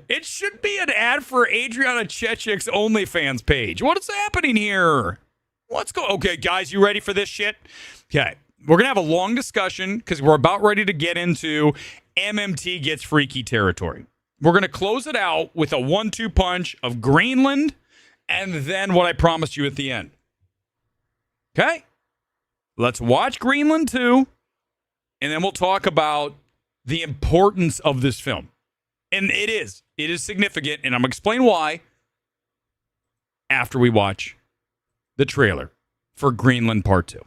It should be an ad for Adriana Chechik's OnlyFans page. What is happening here? Let's go. Okay, guys, you ready for this shit? Okay, we're going to have a long discussion because we're about ready to get into MMT gets freaky territory. We're going to close it out with a 1-2 punch of Greenland and then what I promised you at the end. Okay? Let's watch Greenland 2, and then we'll talk about the importance of this film. And it is significant, and I'm going to explain why after we watch the trailer for Greenland Part 2.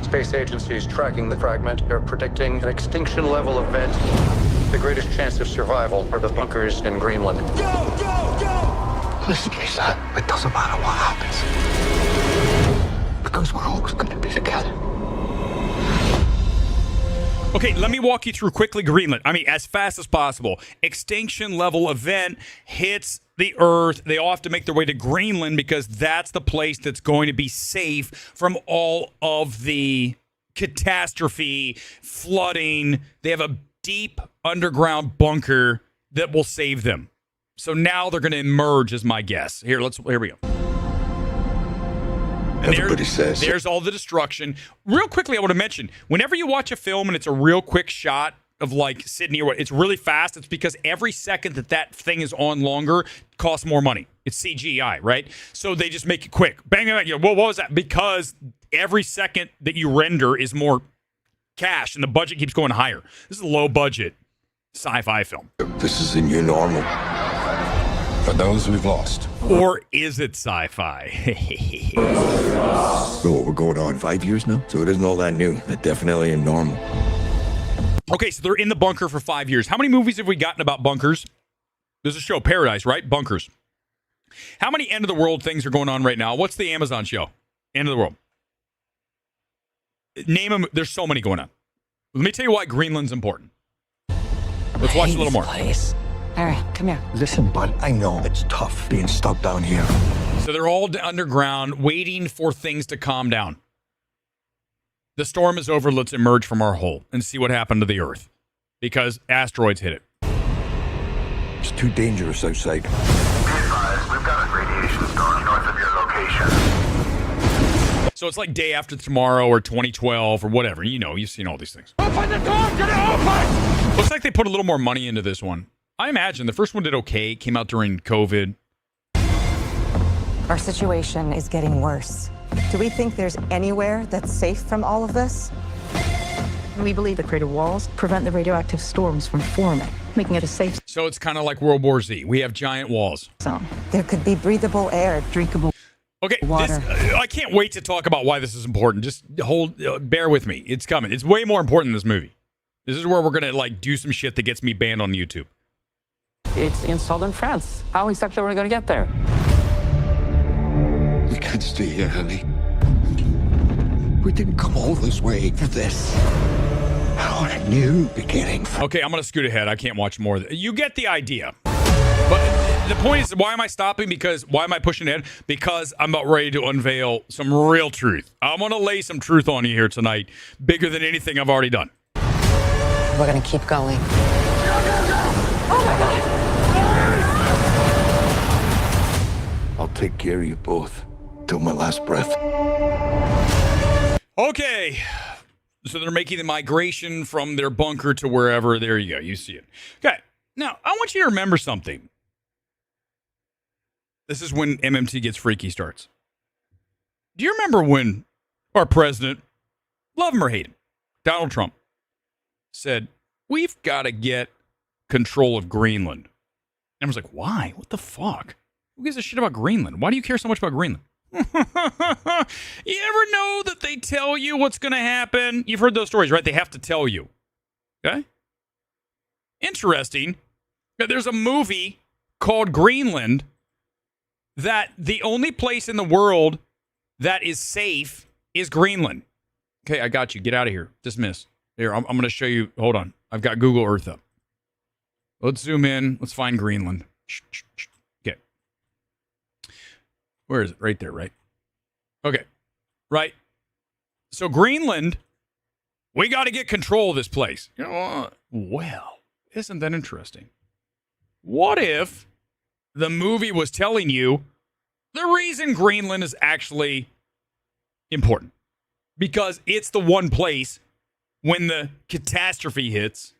Space agencies tracking the fragment are predicting an extinction level event. The greatest chance of survival are the bunkers in Greenland. Go, go, go! Listen to me, son. It doesn't matter what happens. Because we're always going to be together. Okay, let me walk you through quickly Greenland. I mean, as fast as possible. Extinction level event hits the Earth. They all have to make their way to Greenland because that's the place that's going to be safe from all of the catastrophe, flooding. They have a deep underground bunker that will save them. So now they're going to emerge, is my guess. Here we go. Everybody says there's all the destruction. Real quickly, I want to mention, whenever you watch a film and it's a real quick shot of like Sydney or what, it's really fast. It's because every second that thing is on longer costs more money. It's CGI, right? So they just make it quick. Bang, bang, bang. What was that? Because every second that you render is more cash and the budget keeps going higher. This is a low budget sci-fi film. this is a new normal for those we've lost. Or is it sci-fi? So we're going on 5 years now, so it isn't all that new. It definitely ain't normal. Okay, so they're in the bunker for 5 years. How many movies have we gotten about bunkers? There's a show, Paradise, right? Bunkers. How many end of the world things are going on right now? What's the Amazon show? End of the world. Name them. There's so many going on. Let me tell you why Greenland's important. Let's watch a little more. Place. Erick, come here. Listen, bud, I know it's tough being stuck down here. So they're all underground waiting for things to calm down. The storm is over. Let's emerge from our hole and see what happened to the Earth. Because asteroids hit it. It's too dangerous outside. Be advised, we've got a radiation storm north of your location. So it's like day after tomorrow or 2012 or whatever. You know, you've seen all these things. Open the door! Get it open! Looks like they put a little more money into this one. I imagine the first one did okay. Came out during COVID. Our situation is getting worse. Do we think there's anywhere that's safe from all of this? We believe the crater walls prevent the radioactive storms from forming, making it a safe. So it's kind of like World War Z. We have giant walls. So there could be breathable air, drinkable Okay, water. I can't wait to talk about why this is important. Just bear with me. It's coming. It's way more important than this movie. This is where we're going to like do some shit that gets me banned on YouTube. It's in southern France. How exactly are we going to get there? We can't stay here, honey. We didn't come all this way for this. How a new beginning. Okay, I'm going to scoot ahead. I can't watch more. You get the idea. But the point is, why am I stopping? Why am I pushing ahead? Because I'm about ready to unveil some real truth. I'm going to lay some truth on you here tonight, bigger than anything I've already done. We're gonna keep going. I'll take care of you both till my last breath. Okay. So they're making the migration from their bunker to wherever. There you go. You see it. Okay. Now, I want you to remember something. This is when MMT gets freaky starts. Do you remember when our president, love him or hate him, Donald Trump, said, we've got to get control of Greenland? And I was like, why? What the fuck? Who gives a shit about Greenland? Why do you care so much about Greenland? You ever know that they tell you what's going to happen? You've heard those stories, right? They have to tell you. Okay? Interesting. There's a movie called Greenland that the only place in the world that is safe is Greenland. Okay, I got you. Get out of here. Dismiss. Here, I'm going to show you. Hold on. I've got Google Earth up. Let's zoom in. Let's find Greenland. Okay. Where is it? Right there, right? Okay. Right. So Greenland, we got to get control of this place. You know, well, isn't that interesting? What if the movie was telling you the reason Greenland is actually important? Because it's the one place when the catastrophe hits,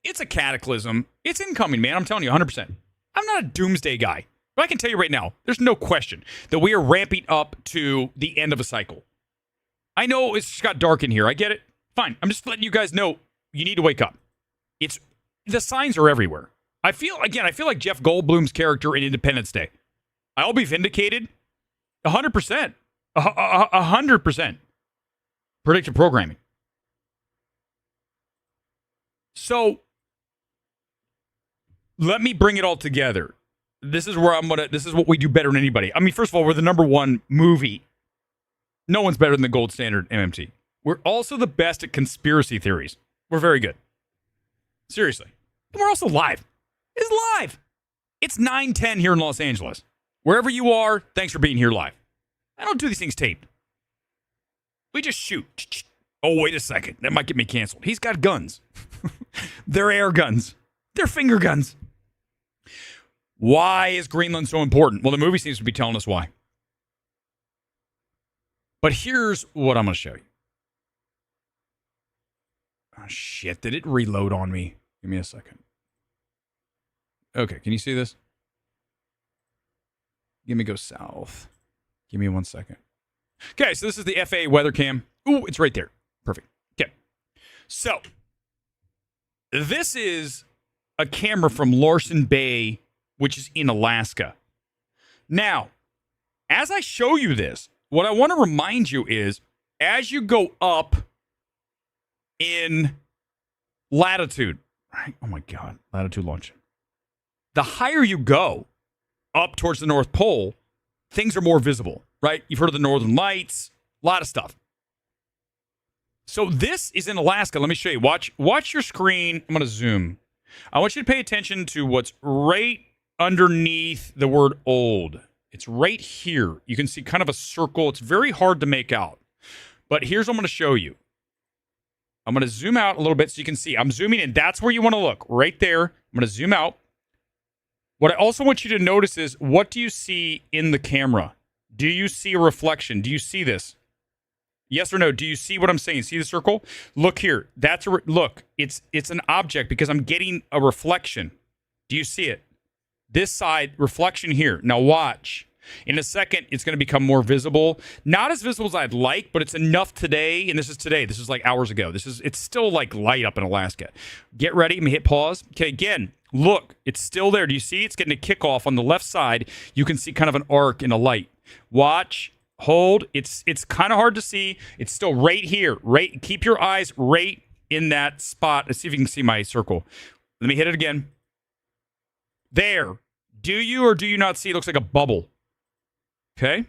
it's a cataclysm. It's incoming, man. I'm telling you 100%. I'm not a doomsday guy. But I can tell you right now, there's no question that we are ramping up to the end of a cycle. I know it's just got dark in here. I get it. Fine. I'm just letting you guys know you need to wake up. The signs are everywhere. I feel like Jeff Goldblum's character in Independence Day. I'll be vindicated 100%. 100%. Predictive programming. So, let me bring it all together. This is what we do better than anybody. I mean, first of all, we're the number one movie. No one's better than the gold standard MMT. We're also the best at conspiracy theories. We're very good. Seriously. And we're also live. It's live. It's 9:10 here in Los Angeles. Wherever you are, thanks for being here live. I don't do these things taped. We just shoot. Oh, wait a second. That might get me canceled. He's got guns. They're air guns. They're finger guns. Why is Greenland so important? Well, the movie seems to be telling us why. But here's what I'm going to show you. Oh, shit. Did it reload on me? Give me a second. Okay, can you see this? Give me go south. Give me 1 second. Okay, so this is the FAA weather cam. Ooh, it's right there. Perfect. Okay. So, this is a camera from Larsen Bay, which is in Alaska. Now, as I show you this, what I want to remind you is, as you go up in latitude, right? Oh my God, latitude launch. The higher you go up towards the North Pole, things are more visible, right? You've heard of the Northern Lights, a lot of stuff. So this is in Alaska. Let me show you. Watch your screen. I'm going to zoom. I want you to pay attention to what's right underneath the word old. It's right here. You can see kind of a circle. It's very hard to make out. But here's what I'm going to show you. I'm going to zoom out a little bit so you can see. I'm zooming in. That's where you want to look. Right there. I'm going to zoom out. What I also want you to notice is, what do you see in the camera? Do you see a reflection? Do you see this? Yes or no? Do you see what I'm saying? See the circle? Look here. Look. It's an object because I'm getting a reflection. Do you see it? This side, reflection here. Now watch. In a second, it's going to become more visible. Not as visible as I'd like, but it's enough today. And this is today. This is like hours ago. It's still like light up in Alaska. Get ready. I'm going to hit pause. Okay, again, look, it's still there. Do you see? It's getting a kickoff on the left side. You can see kind of an arc in a light. Watch. Hold. It's kind of hard to see. It's still right here. Right. Keep your eyes right in that spot. Let's see if you can see my circle. Let me hit it again. There. Do you or do you not see? It looks like a bubble. Okay.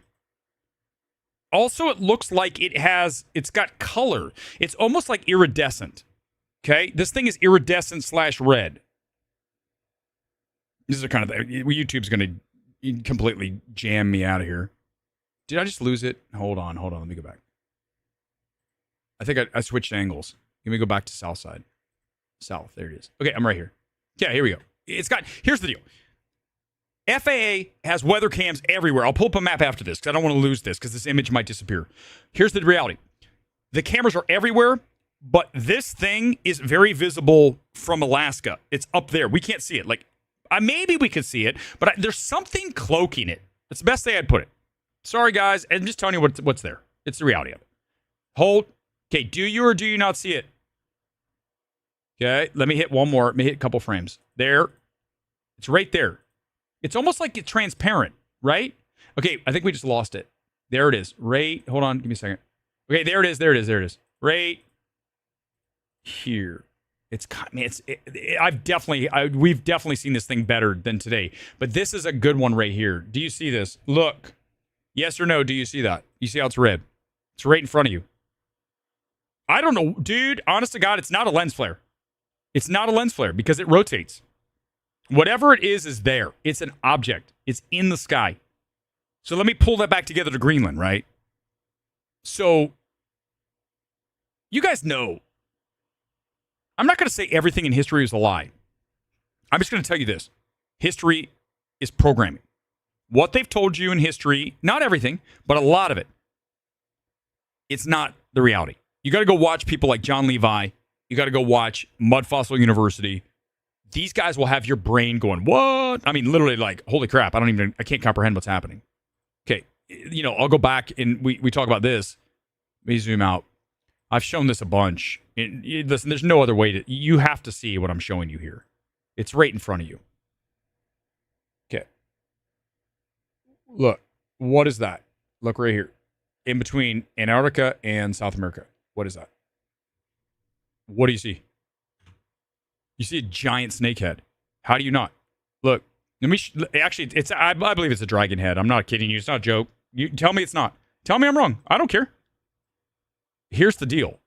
Also, it looks like it's got color. It's almost like iridescent. Okay. This thing is iridescent / red. This is kind of, YouTube's going to completely jam me out of here. Did I just lose it? Hold on. Let me go back. I think I switched angles. Let me go back to south side. South. There it is. Okay, I'm right here. Yeah, here we go. Here's the deal. FAA has weather cams everywhere. I'll pull up a map after this because I don't want to lose this because this image might disappear. Here's the reality. The cameras are everywhere, but this thing is very visible from Alaska. It's up there. We can't see it. Like, maybe we could see it, but there's something cloaking it. That's the best way I'd put it. Sorry, guys. I'm just telling you what's there. It's the reality of it. Hold. Okay, do you or do you not see it? Okay, let me hit one more. Let me hit a couple frames. There. It's right there. It's almost like it's transparent, right? Okay, I think we just lost it. There it is. Right. Hold on. Give me a second. Okay, there it is. Right here. We've definitely seen this thing better than today. But this is a good one right here. Do you see this? Look. Yes or no? Do you see that? You see how it's red? It's right in front of you. I don't know, dude. Honest to God, it's not a lens flare. It's not a lens flare because it rotates. Whatever it is there. It's an object. It's in the sky. So let me pull that back together to Greenland, right? So you guys know. I'm not going to say everything in history is a lie. I'm just going to tell you this. History is programming. What they've told you in history, not everything, but a lot of it, it's not the reality. You got to go watch people like John Levi. You got to go watch Mud Fossil University. These guys will have your brain going, what? I mean, literally like, holy crap, I can't comprehend what's happening. Okay, I'll go back and we talk about this. Let me zoom out. I've shown this a bunch. Listen, there's no other way you have to see what I'm showing you here. It's right in front of you. Okay. Look, what is that? Look right here. In between Antarctica and South America. What is that? What do you see? You see a giant snake head. How do you not? Look, actually, I believe it's a dragon head. I'm not kidding you. It's not a joke. You tell me it's not. Tell me I'm wrong. I don't care. Here's the deal.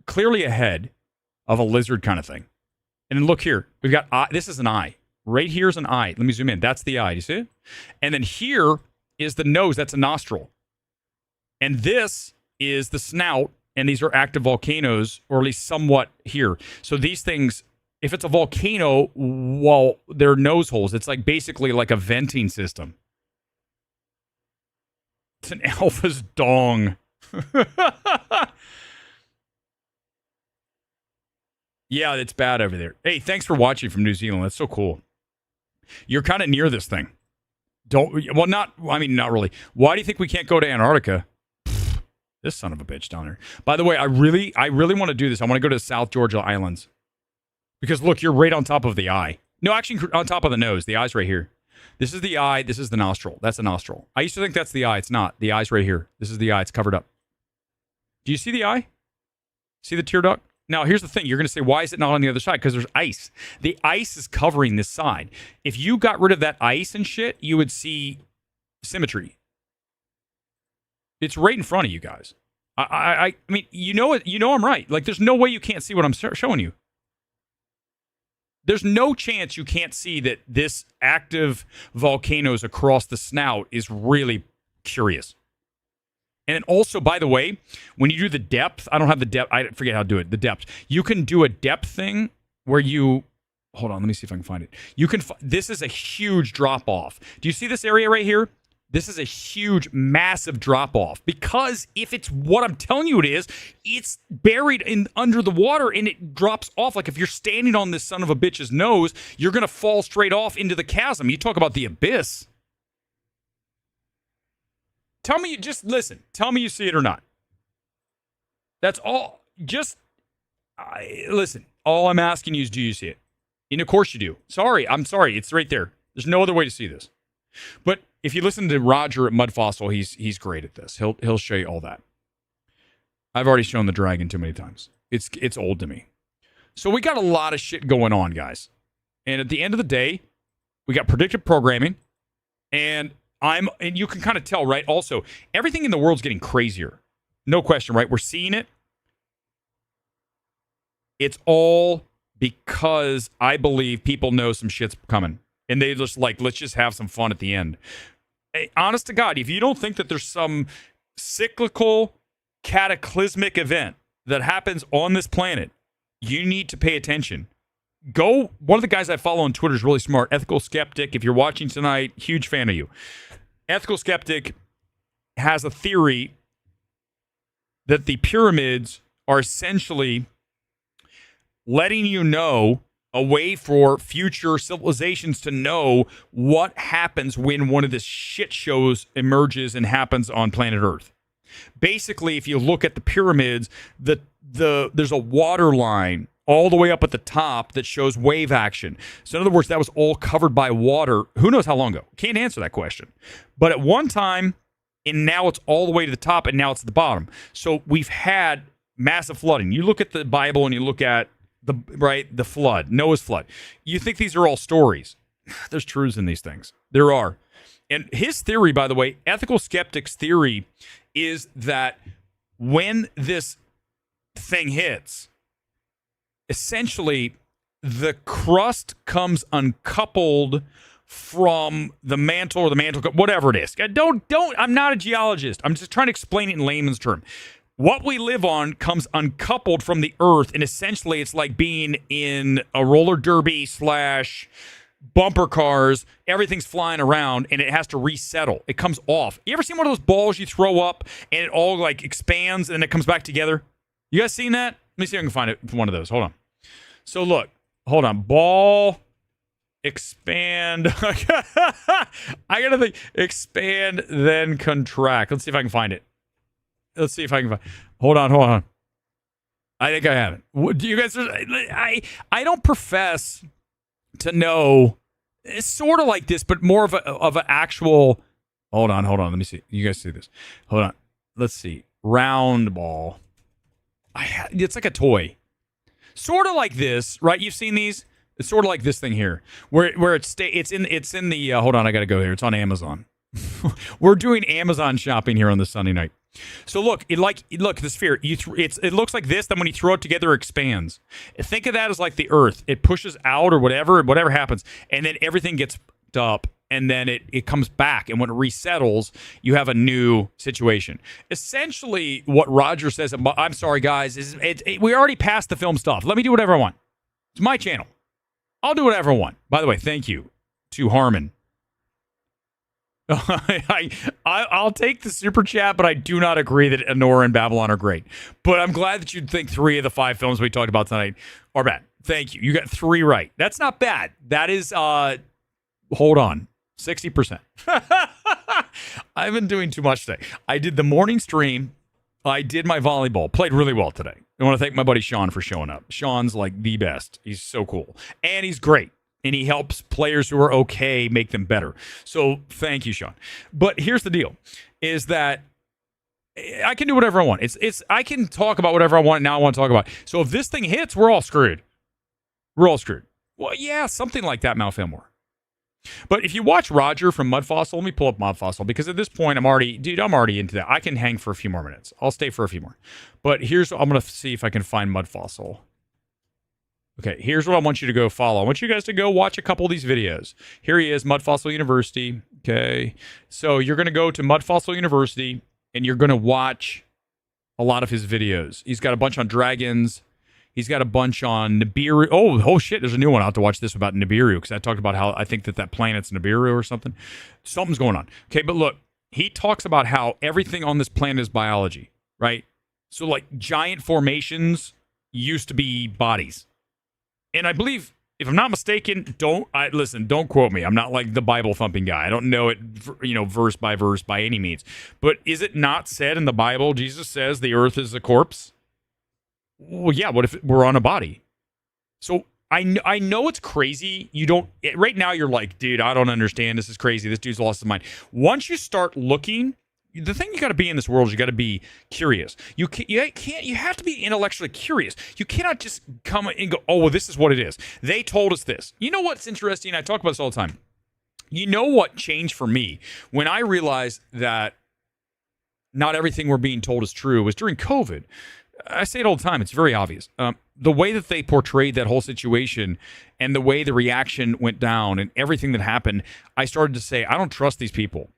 Clearly a head of a lizard kind of thing. And then look here. We've got eye. This is an eye. Right here's an eye. Let me zoom in. That's the eye. Do you see it? And then here is the nose. That's a nostril. And this is the snout. And these are active volcanoes, or at least somewhat here. So these things, if it's a volcano, well, they're nose holes. It's like basically like a venting system. It's an alpha's dong. Yeah, it's bad over there. Hey, thanks for watching from New Zealand. That's so cool. You're kind of near this thing. Not really. Why do you think we can't go to Antarctica? This son of a bitch down there. By the way, I really want to do this. I want to go to the South Georgia Islands. Because look, you're right on top of the eye. No, actually on top of the nose. The eye's right here. This is the eye. This is the nostril. That's the nostril. I used to think that's the eye. It's not. The eye's right here. This is the eye. It's covered up. Do you see the eye? See the tear duct? Now, here's the thing. You're going to say, why is it not on the other side? Because there's ice. The ice is covering this side. If you got rid of that ice and shit, you would see symmetry. It's right in front of you guys. I mean, you know it. You know I'm right. Like, there's no way you can't see what I'm showing you. There's no chance you can't see that this active volcanoes across the snout is really curious. And then also, by the way, when you do the depth, I don't have the depth. I forget how to do it. The depth. You can do a depth thing where you... Hold on. Let me see if I can find it. You can. This is a huge drop off. Do you see this area right here? This is a huge, massive drop off. Because if it's what I'm telling you it is, it's buried under the water and it drops off. Like if you're standing on this son of a bitch's nose, you're going to fall straight off into the chasm. You talk about the abyss. Tell me, just listen. Tell me you see it or not. That's all. Just listen. All I'm asking you is, do you see it? And of course you do. I'm sorry. It's right there. There's no other way to see this. But if you listen to Roger at Mud Fossil, he's great at this. He'll show you all that. I've already shown the dragon too many times. It's old to me. So we got a lot of shit going on, guys. And at the end of the day, we got predictive programming, and you can kind of tell, right? Also, everything in the world's getting crazier. No question, right? We're seeing it. It's all because I believe people know some shit's coming. And they just like, let's just have some fun at the end. Hey, honest to God, if you don't think that there's some cyclical, cataclysmic event that happens on this planet, you need to pay attention. One of the guys I follow on Twitter is really smart. Ethical Skeptic. If you're watching tonight, huge fan of you. Ethical Skeptic has a theory that the pyramids are essentially letting you know a way for future civilizations to know what happens when one of the shit shows emerges and happens on planet Earth. Basically, if you look at the pyramids, there's a water line all the way up at the top that shows wave action. So in other words, that was all covered by water. Who knows how long ago? Can't answer that question. But at one time, and now it's all the way to the top, and now it's at the bottom. So we've had massive flooding. You look at the Bible and you look at the flood, Noah's flood. You think these are all stories. There's truths in these things. There are. And his theory, by the way, Ethical Skeptic's theory is that when this thing hits, essentially the crust comes uncoupled from the mantle or the mantle, whatever it is. I'm not a geologist. I'm just trying to explain it in layman's terms. What we live on comes uncoupled from the earth, and essentially it's like being in a roller derby / bumper cars. Everything's flying around, and it has to resettle. It comes off. You ever seen one of those balls you throw up, and it all like expands, and then it comes back together? You guys seen that? Let me see if I can find one of those. Hold on. So look. Hold on. Ball. Expand. I gotta think. Expand, then contract. Let's see if I can find it. Let's see if I can find. Hold on. I think I have it. Do you guys? I don't profess to know. It's sort of like this, but more of an actual. Hold on. Let me see. You guys see this? Hold on. Let's see. Round ball. It's like a toy, sort of like this, right? You've seen these. It's sort of like this thing here, where it's in the. Hold on. I gotta go here. It's on Amazon. We're doing Amazon shopping here on this Sunday night. So look the sphere. It looks like this. Then when you throw it together, it expands. Think of that as like the Earth. It pushes out or whatever happens, and then everything gets up, and then it comes back. And when it resettles, you have a new situation. Essentially, what Roger says. I'm sorry, guys. We already passed the film stuff. Let me do whatever I want. It's my channel. I'll do whatever I want. By the way, thank you to Harmon. I'll take the super chat, but I do not agree that Anora and Babylon are great. But I'm glad that you'd think 3 of the 5 films we talked about tonight are bad. Thank you. You got 3 right. That's not bad. That is, hold on, 60%. I've been doing too much today. I did the morning stream. I did my volleyball. Played really well today. I want to thank my buddy Sean for showing up. Sean's like the best. He's so cool. And he's great. And he helps players who are okay make them better. So thank you, Sean. But here's the deal, is that I can do whatever I want. I can talk about whatever I want, and now I want to talk about it. So if this thing hits, we're all screwed. We're all screwed. Well, yeah, something like that, Malfamor. But if you watch Roger from Mud Fossil, let me pull up Mud Fossil, because at this point, I'm already into that. I can hang for a few more minutes. I'll stay for a few more. But I'm going to see if I can find Mud Fossil. Okay, here's what I want you to go follow. I want you guys to go watch a couple of these videos. Here he is, Mud Fossil University. Okay, so you're going to go to Mud Fossil University, and you're going to watch a lot of his videos. He's got a bunch on dragons. He's got a bunch on Nibiru. Oh shit, there's a new one. I'll have to watch this about Nibiru, because I talked about how I think that planet's Nibiru or something. Something's going on. Okay, but look, he talks about how everything on this planet is biology, right? So like giant formations used to be bodies. And I believe If I'm not mistaken, don't quote me. I'm not like the Bible thumping guy. I don't know it, verse by verse by any means. But is it not said in the Bible, Jesus says the earth is a corpse? Well, yeah, what if we're on a body? So I know it's crazy. Right now you're like, dude, I don't understand. This is crazy. This dude's lost his mind. Once you start looking, the thing you got to be in this world is you got to be curious. You have to be intellectually curious. You cannot just come and go, oh, well, this is what it is. They told us this. You know what's interesting? I talk about this all the time. You know what changed for me when I realized that not everything we're being told is true was during COVID. I say it all the time. It's very obvious. The way that they portrayed that whole situation and the way the reaction went down and everything that happened, I started to say, I don't trust these people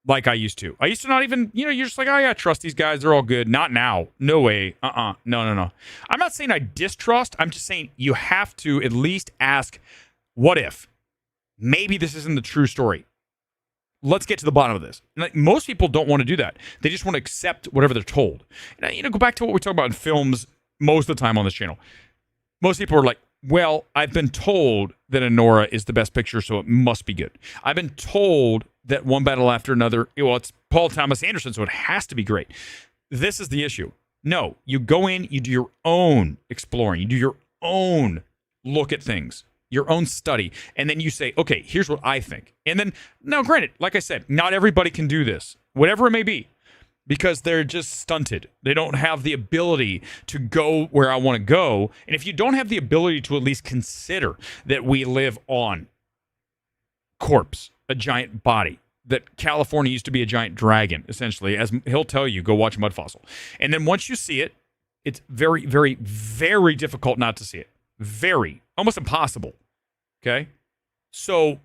like I used to. I used to not even, you're just like, oh yeah, trust these guys. They're all good. Not now. No way. No. I'm not saying I distrust. I'm just saying you have to at least ask, what if? Maybe this isn't the true story. Let's get to the bottom of this. Like, most people don't want to do that. They just want to accept whatever they're told. And, go back to what we talk about in films most of the time on this channel. Most people are like, well, I've been told that Anora is the best picture, so it must be good. I've been told that One Battle After Another, well, it's Paul Thomas Anderson, so it has to be great. This is the issue. No, you go in, you do your own exploring. You do your own look at things, your own study, and then you say, okay, here's what I think. And then, now granted, like I said, not everybody can do this, whatever it may be, because they're just stunted. They don't have the ability to go where I want to go. And if you don't have the ability to at least consider that we live on corpse, a giant body, that California used to be a giant dragon, essentially, as he'll tell you, go watch Mud Fossil. And then once you see it, it's very, very, very difficult not to see it. Very, almost impossible. Okay? So,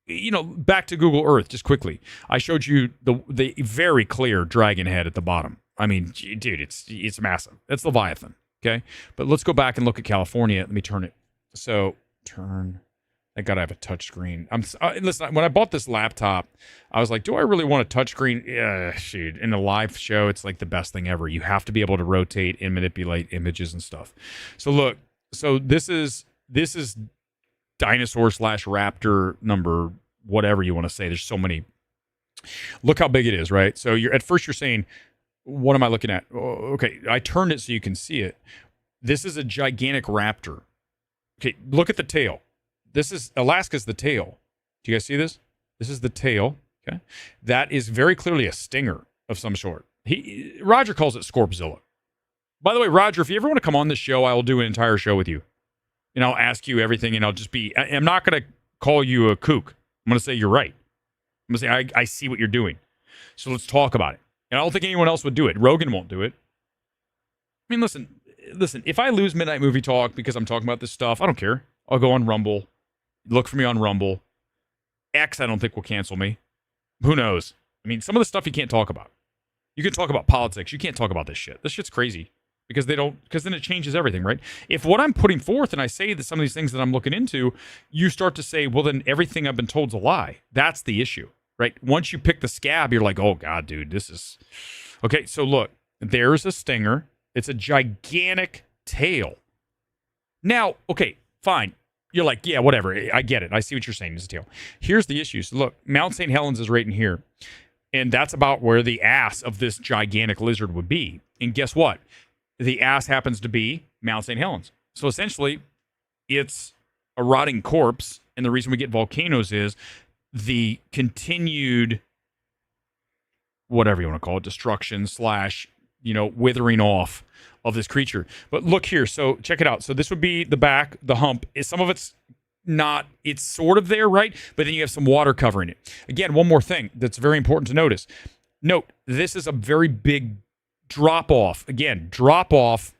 back to Google Earth, just quickly. I showed you the very clear dragon head at the bottom. I mean, dude, it's massive. That's Leviathan. Okay? But let's go back and look at California. Let me turn it. So, I gotta have a touch screen. Listen, when I bought this laptop, I was like, do I really want a touch screen? Yeah, shoot. In a live show, it's like the best thing ever. You have to be able to rotate and manipulate images and stuff. So look, this is dinosaur / raptor number, whatever you want to say. There's so many. Look how big it is, right? So at first you're saying, what am I looking at? Oh, okay, I turned it so you can see it. This is a gigantic raptor. Okay, look at the tail. Alaska's the tail. Do you guys see this? This is the tail. Okay, that is very clearly a stinger of some sort. Roger calls it Scorpzilla. By the way, Roger, if you ever want to come on this show, I will do an entire show with you. And I'll ask you everything, and I'm not going to call you a kook. I'm going to say you're right. I'm going to say, I see what you're doing. So let's talk about it. And I don't think anyone else would do it. Rogan won't do it. I mean, listen, if I lose Midnight Movie Talk because I'm talking about this stuff, I don't care. I'll go on Rumble. Look for me on Rumble. X, I don't think will cancel me. Who knows? I mean, some of the stuff you can't talk about. You can talk about politics. You can't talk about this shit. This shit's crazy. Because then it changes everything, right? If what I'm putting forth and I say that some of these things that I'm looking into, you start to say, well, then everything I've been told is a lie. That's the issue, right? Once you pick the scab, you're like, oh, God, dude, this is... Okay, so look, there's a stinger. It's a gigantic tail. Now, okay, fine. You're like, yeah, whatever. I get it. I see what you're saying. It's a tail. Here's the issue. So look, Mount St. Helens is right in here. And that's about where the ass of this gigantic lizard would be. And guess what? The ass happens to be Mount St. Helens. So essentially, it's a rotting corpse. And the reason we get volcanoes is the continued, whatever you want to call it, destruction / withering off of this creature. But look here. So check it out. So this would be the back, the hump. Some of it's not, it's sort of there, right? But then you have some water covering it. Again, one more thing that's very important to notice. Note, this is a very big drop off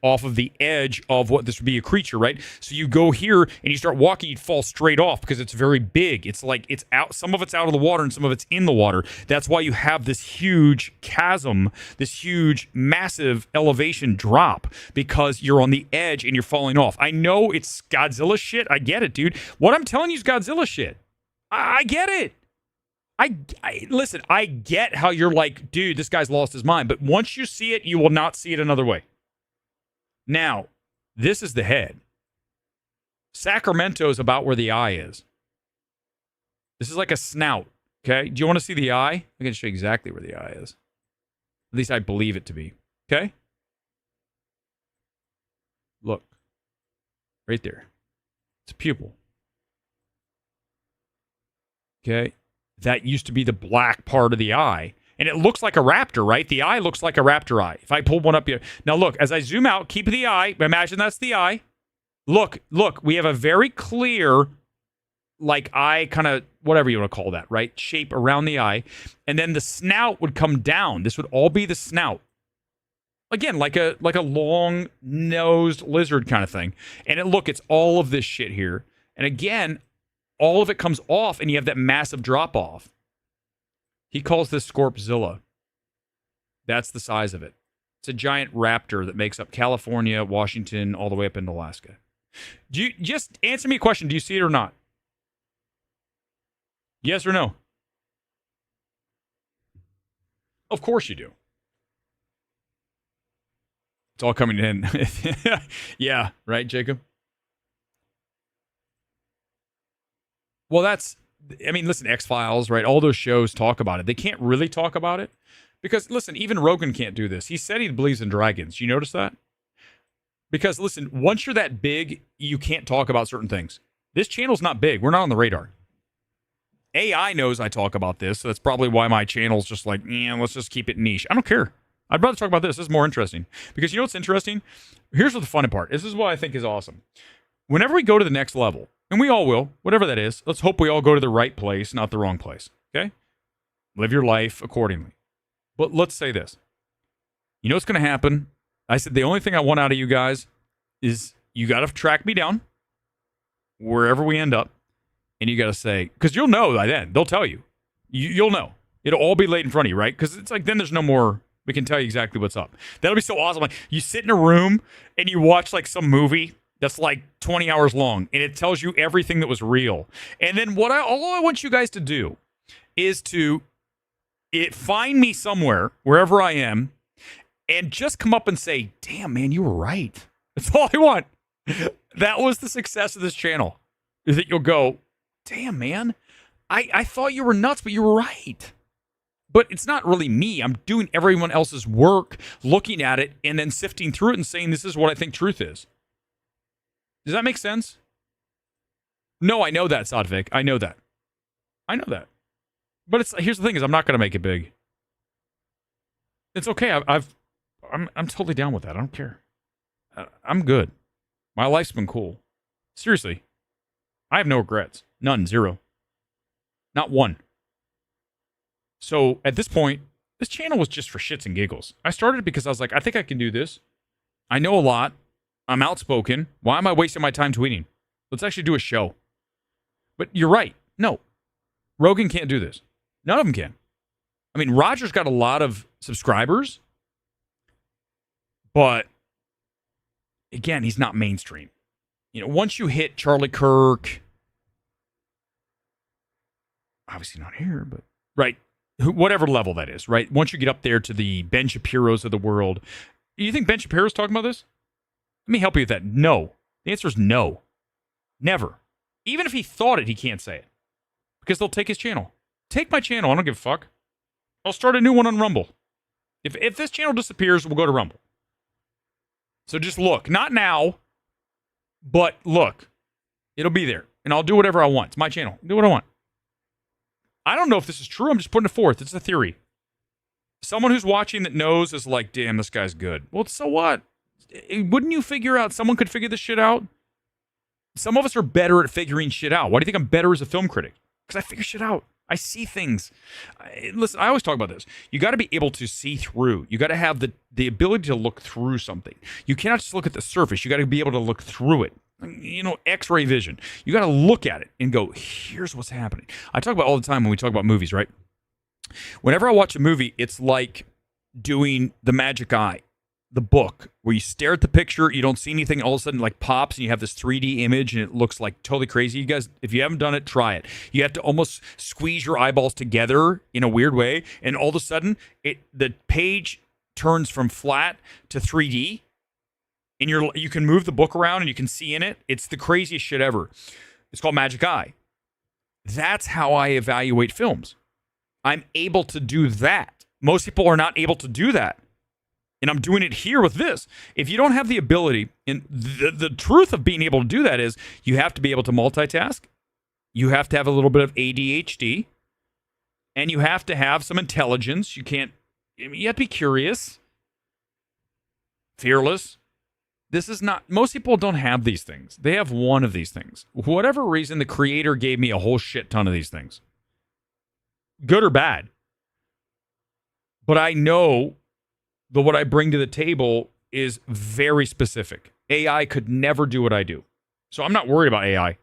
off of the edge of what this would be a creature, right? So you go here and you start walking, you'd fall straight off because it's very big. It's like it's out, some of it's out of the water and some of it's in the water. That's why you have this huge chasm, this huge, massive elevation drop, because you're on the edge and you're falling off. I know it's Godzilla shit. I get it, dude. What I'm telling you is Godzilla shit. I get it. Listen, I get how you're like, dude, this guy's lost his mind. But once you see it, you will not see it another way. Now, this is the head. Sacramento is about where the eye is. This is like a snout, okay? Do you want to see the eye? I'm going to show you exactly where the eye is. At least I believe it to be, okay? Look. Right there. It's a pupil. Okay? That used to be the black part of the eye. And it looks like a raptor, right? The eye looks like a raptor eye. If I pull one up here. Now look, as I zoom out, keep the eye. Imagine that's the eye. Look, we have a very clear, like eye kind of, whatever you want to call that, right? Shape around the eye. And then the snout would come down. This would all be the snout. Again, like a long-nosed lizard kind of thing. And it's all of this shit here. And again, all of it comes off, and you have that massive drop-off. He calls this Scorpzilla. That's the size of it. It's a giant raptor that makes up California, Washington, all the way up into Alaska. Do you just answer me a question? Do you see it or not? Yes or no? Of course you do. It's all coming in. Yeah, right, Jacob? Well, listen, X-Files, right? All those shows talk about it. They can't really talk about it because, listen, even Rogan can't do this. He said he believes in dragons. You notice that? Because, listen, once you're that big, you can't talk about certain things. This channel's not big. We're not on the radar. AI knows I talk about this, so that's probably why my channel's just like, let's just keep it niche. I don't care. I'd rather talk about this. This is more interesting. Because you know what's interesting? Here's what the fun part. This is what I think is awesome. Whenever we go to the next level, and we all will, whatever that is, let's hope we all go to the right place, not the wrong place. Okay? Live your life accordingly. But let's say this. You know what's going to happen? I said the only thing I want out of you guys is you got to track me down wherever we end up. And you got to say, because you'll know by then. They'll tell you. You'll know. It'll all be laid in front of you, right? Because it's like then there's no more. We can tell you exactly what's up. That'll be so awesome. Like you sit in a room and you watch like some movie that's like 20 hours long and it tells you everything that was real. And then all I want you guys to do is to find me somewhere, wherever I am, and just come up and say, damn, man, you were right. That's all I want. That was the success of this channel. Is that you'll go, damn, man, I thought you were nuts, but you were right. But it's not really me. I'm doing everyone else's work, looking at it, and then sifting through it and saying, this is what I think truth is. Does that make sense? No, I know that, Sadvik. I know that. But here's the thing: is I'm not going to make it big. It's okay. I'm totally down with that. I don't care. I'm good. My life's been cool. Seriously, I have no regrets. None. Zero. Not one. So at this point, this channel was just for shits and giggles. I started it because I was like, I think I can do this. I know a lot. I'm outspoken. Why am I wasting my time tweeting? Let's actually do a show. But you're right. No. Rogan can't do this. None of them can. I mean, Roger's got a lot of subscribers. But, again, he's not mainstream. You know, once you hit Charlie Kirk, obviously not here, but, right, whatever level that is, right? Once you get up there to the Ben Shapiro's of the world, you think Ben Shapiro's talking about this? Let me help you with that. No. The answer is no. Never. Even if he thought it, he can't say it. Because they'll take his channel. Take my channel. I don't give a fuck. I'll start a new one on Rumble. If this channel disappears, we'll go to Rumble. So just look. Not now, but look. It'll be there. And I'll do whatever I want. It's my channel. Do what I want. I don't know if this is true. I'm just putting it forth. It's a theory. Someone who's watching that knows is like, damn, this guy's good. Well, so what? Wouldn't you figure out someone could figure this shit out? Some of us are better at figuring shit out. Why do you think I'm better as a film critic? Because I figure shit out. I see things. Listen, I always talk about this. You got to be able to see through. You got to have the ability to look through something. You cannot just look at the surface. You got to be able to look through it. You know, X-ray vision. You got to look at it and go, here's what's happening. I talk about all the time when we talk about movies, right? Whenever I watch a movie, it's like doing The Magic Eye, the book, where you stare at the picture, you don't see anything, all of a sudden like pops and you have this 3D image and it looks like totally crazy. You guys, if you haven't done it, try it. You have to almost squeeze your eyeballs together in a weird way, and all of a sudden the page turns from flat to 3D. And you can move the book around and you can see in it. It's the craziest shit ever. It's called Magic Eye. That's how I evaluate films. I'm able to do that. Most people are not able to do that. And I'm doing it here with this. If you don't have the ability, and the truth of being able to do that is you have to be able to multitask. You have to have a little bit of ADHD. And you have to have some intelligence. You have to be curious, fearless. This is not, most people don't have these things. They have one of these things. For whatever reason, the creator gave me a whole shit ton of these things. Good or bad. But I know that what I bring to the table is very specific. AI could never do what I do. So I'm not worried about AI.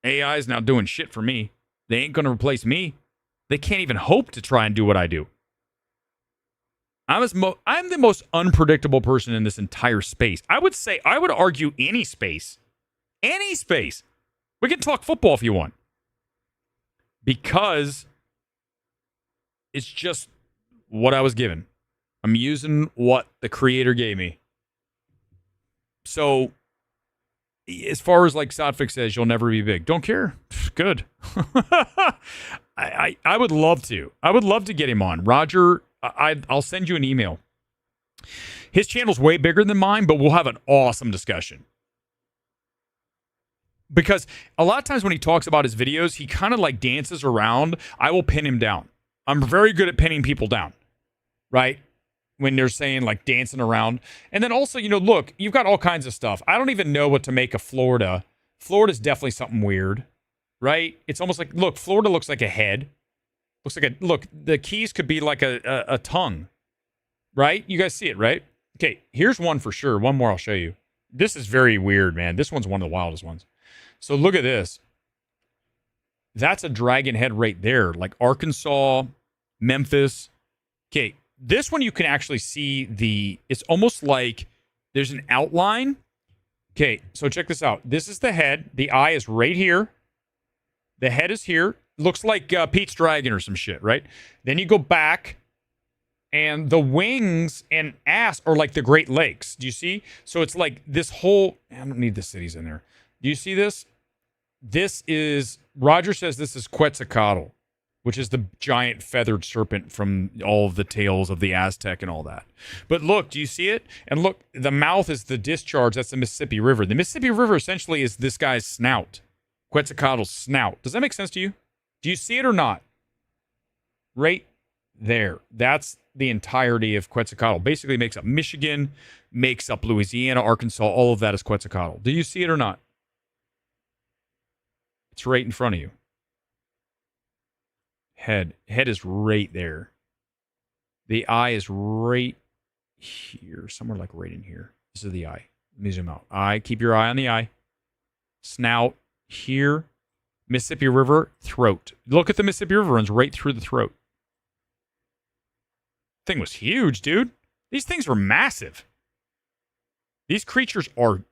AI is now doing shit for me. They ain't going to replace me. They can't even hope to try and do what I do. I'm the most unpredictable person in this entire space. I would argue any space. Any space. We can talk football if you want. Because it's just what I was given. I'm using what the creator gave me. So, as far as like Sotfix says, you'll never be big. Don't care. Good. I would love to. I would love to get him on. Roger, I'll send you an email. His channel's way bigger than mine, but we'll have an awesome discussion. Because a lot of times when he talks about his videos, he kind of like dances around. I will pin him down. I'm very good at pinning people down, right? When they're saying like dancing around. And then also, look, you've got all kinds of stuff. I don't even know what to make of Florida. Florida's definitely something weird, right? It's almost like, look, Florida looks like a head. Look, the keys could be like a tongue, right? You guys see it, right? Okay, here's one for sure. One more I'll show you. This is very weird, man. This one's one of the wildest ones. So look at this. That's a dragon head right there. Like Arkansas, Memphis. Okay, this one you can actually see it's almost like there's an outline. Okay, so check this out. This is the head. The eye is right here. The head is here. Looks like Pete's Dragon or some shit, right? Then you go back, and the wings and ass are like the Great Lakes. Do you see? So it's like this whole... I don't need the cities in there. Do you see this? This is... Roger says this is Quetzalcoatl, which is the giant feathered serpent from all of the tales of the Aztec and all that. But look, do you see it? And look, the mouth is the discharge. That's the Mississippi River. The Mississippi River essentially is this guy's snout. Quetzalcoatl's snout. Does that make sense to you? Do you see it or not? Right there. That's the entirety of Quetzalcoatl. Basically makes up Michigan, makes up Louisiana, Arkansas. All of that is Quetzalcoatl. Do you see it or not? It's right in front of you. Head is right there. The eye is right here. Somewhere like right in here. This is the eye. Let me zoom out. Eye. Keep your eye on the eye. Snout here. Mississippi River, throat. Look at the Mississippi River, runs right through the throat. Thing was huge, dude. These things are massive. These creatures are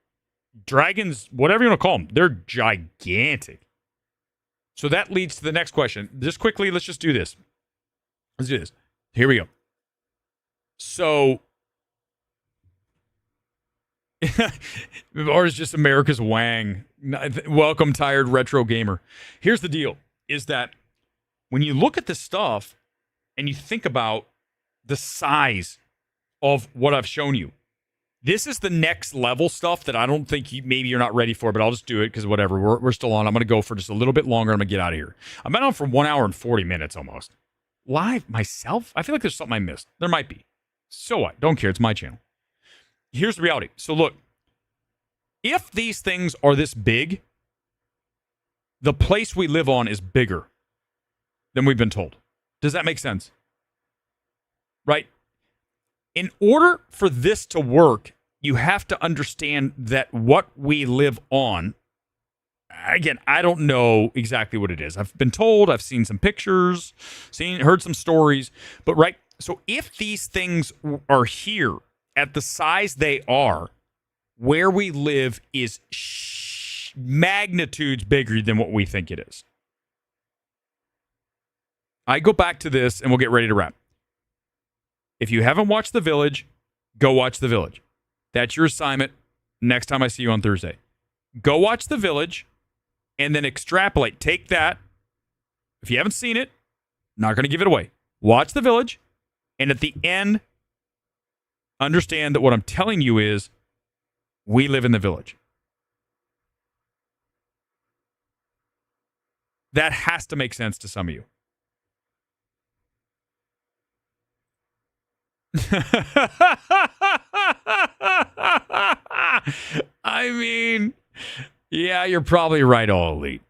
dragons, whatever you want to call them. They're gigantic. So that leads to the next question. Just quickly, let's just do this. Let's do this. Here we go. So, or is just America's Wang. Welcome, tired retro gamer. Here's the deal, is that when you look at this stuff and you think about the size of what I've shown you, this is the next level stuff that I don't think maybe you're not ready for, but I'll just do it because whatever. We're still on. I'm going to go for just a little bit longer. I'm going to get out of here. I've been on for 1 hour and 40 minutes almost. Live myself? I feel like there's something I missed. There might be. So what? Don't care. It's my channel. Here's the reality. So look, if these things are this big, the place we live on is bigger than we've been told. Does that make sense? Right? In order for this to work, you have to understand that what we live on, again, I don't know exactly what it is. I've been told, I've seen some pictures, heard some stories, but right, so if these things are here at the size they are, where we live is magnitudes bigger than what we think it is. I go back to this and we'll get ready to wrap. If you haven't watched The Village, go watch The Village. That's your assignment next time I see you on Thursday. Go watch The Village and then extrapolate. Take that. If you haven't seen it, not going to give it away. Watch The Village, and at the end, understand that what I'm telling you is we live in the village. That has to make sense to some of you. I mean, yeah, you're probably right, All Elite.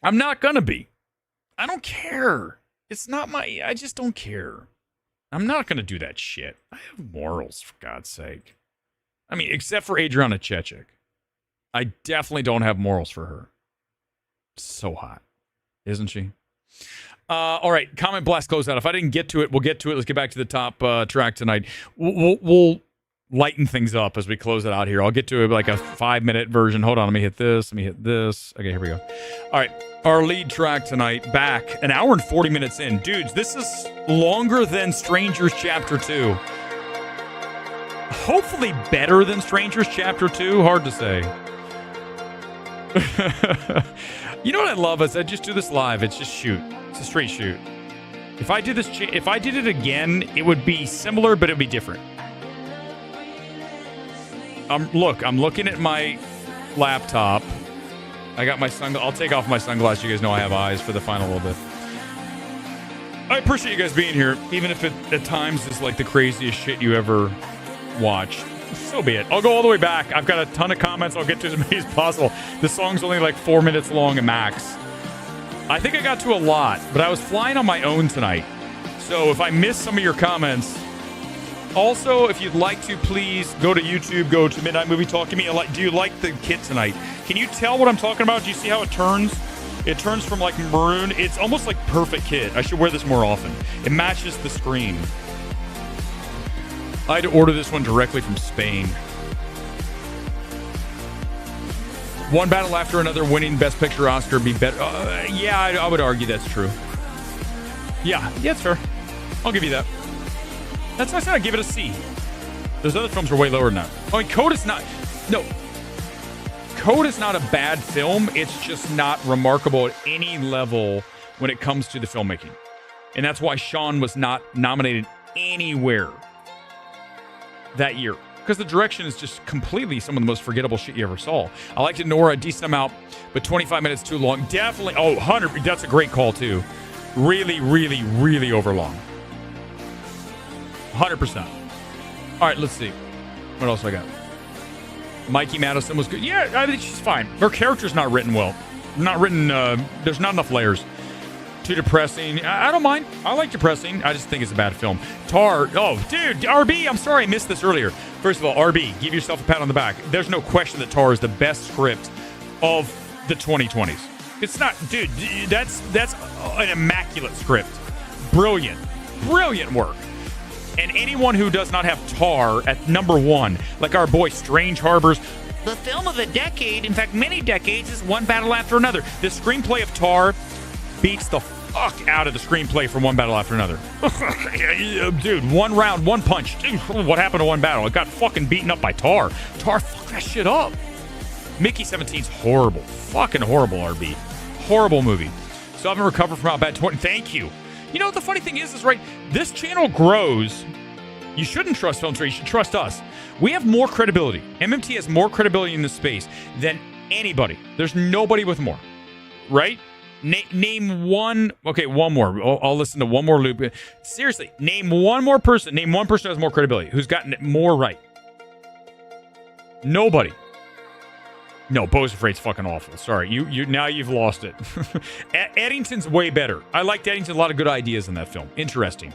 I'm not going to be. I don't care. It's not I just don't care. I'm not going to do that shit. I have morals, for God's sake. I mean, except for Adriana Chechik. I definitely don't have morals for her. So hot, isn't she? All right, comment blast close out. If I didn't get to it, we'll get to it. Let's get back to the top track tonight. We'll lighten things up as we close it out here. I'll get to like a 5-minute version. Hold on, let me hit this. Let me hit this. Okay, here we go. All right, our lead track tonight, back an hour and 40 minutes in. Dudes, this is longer than Strangers Chapter 2. Hopefully better than Strangers Chapter 2. Hard to say. You know what I love is I just do this live. It's just shoot. It's a straight shoot. If I did it again, it would be similar, but it'd be different. Look, I'm looking at my laptop. I got my I'll take off my sunglasses. You guys know I have eyes for the final little bit. I appreciate you guys being here, even if it at times is like the craziest shit you ever watched. So be it. I'll go all the way back. I've got a ton of comments. I'll get to as many as possible. The song's only like 4 minutes long at max. I think I got to a lot, but I was flying on my own tonight. So if I missed some of your comments, also, if you'd like to, please go to YouTube, go to Midnight Movie Talk. Give me a like. Do you like the kit tonight? Can you tell what I'm talking about? Do you see how it turns? It turns from like maroon. It's almost like perfect kit. I should wear this more often. It matches the screen. I had to order this one directly from Spain. One battle after another, winning Best Picture Oscar be better. Yeah, I would argue that's true. Yeah, it's fair. I'll give you that. That's why I said I'd give it a C. Those other films are way lower than that. I mean, Code is not... No. Code is not a bad film. It's just not remarkable at any level when it comes to the filmmaking. And that's why Sean was not nominated anywhere that year. Because the direction is just completely some of the most forgettable shit you ever saw. I liked it, Nora, a decent amount, but 25 minutes too long. Definitely... Oh, 100... That's a great call, too. Really, really, really overlong. 100%. All right, let's see. What else I got? Mikey Madison was good. Yeah, I think she's fine. Her character's not written well. Not written, there's not enough layers. Too depressing. I don't mind. I like depressing. I just think it's a bad film. Tar. Oh, dude, RB, I'm sorry I missed this earlier. First of all, RB, give yourself a pat on the back. There's no question that Tar is the best script of the 2020s. It's not, dude, that's an immaculate script. Brilliant. Brilliant work. And anyone who does not have Tar at number one, like our boy Strange Harbors, the film of the decade, in fact, many decades, is One Battle After Another. The screenplay of Tar beats the fuck out of the screenplay from One Battle After Another. Dude, one round, one punch. Dude, what happened to One Battle? It got fucking beaten up by Tar. Tar fucked that shit up. Mickey 17's horrible. Fucking horrible, RB. Horrible movie. So I haven't recovered from how bad 20. Thank you. You know what the funny thing is right, this channel grows. You shouldn't trust Film Trade, you should trust us. We have more credibility. MMT has more credibility in this space than anybody. There's nobody with more, right? Name one. Okay, one more. I'll listen to one more loop. Seriously, name one more person. Name one person who has more credibility, who's gotten it more right. Nobody. No, Beau's Afraid's fucking awful. Sorry, you now you've lost it. Eddington's way better. I liked Eddington. A lot of good ideas in that film. Interesting.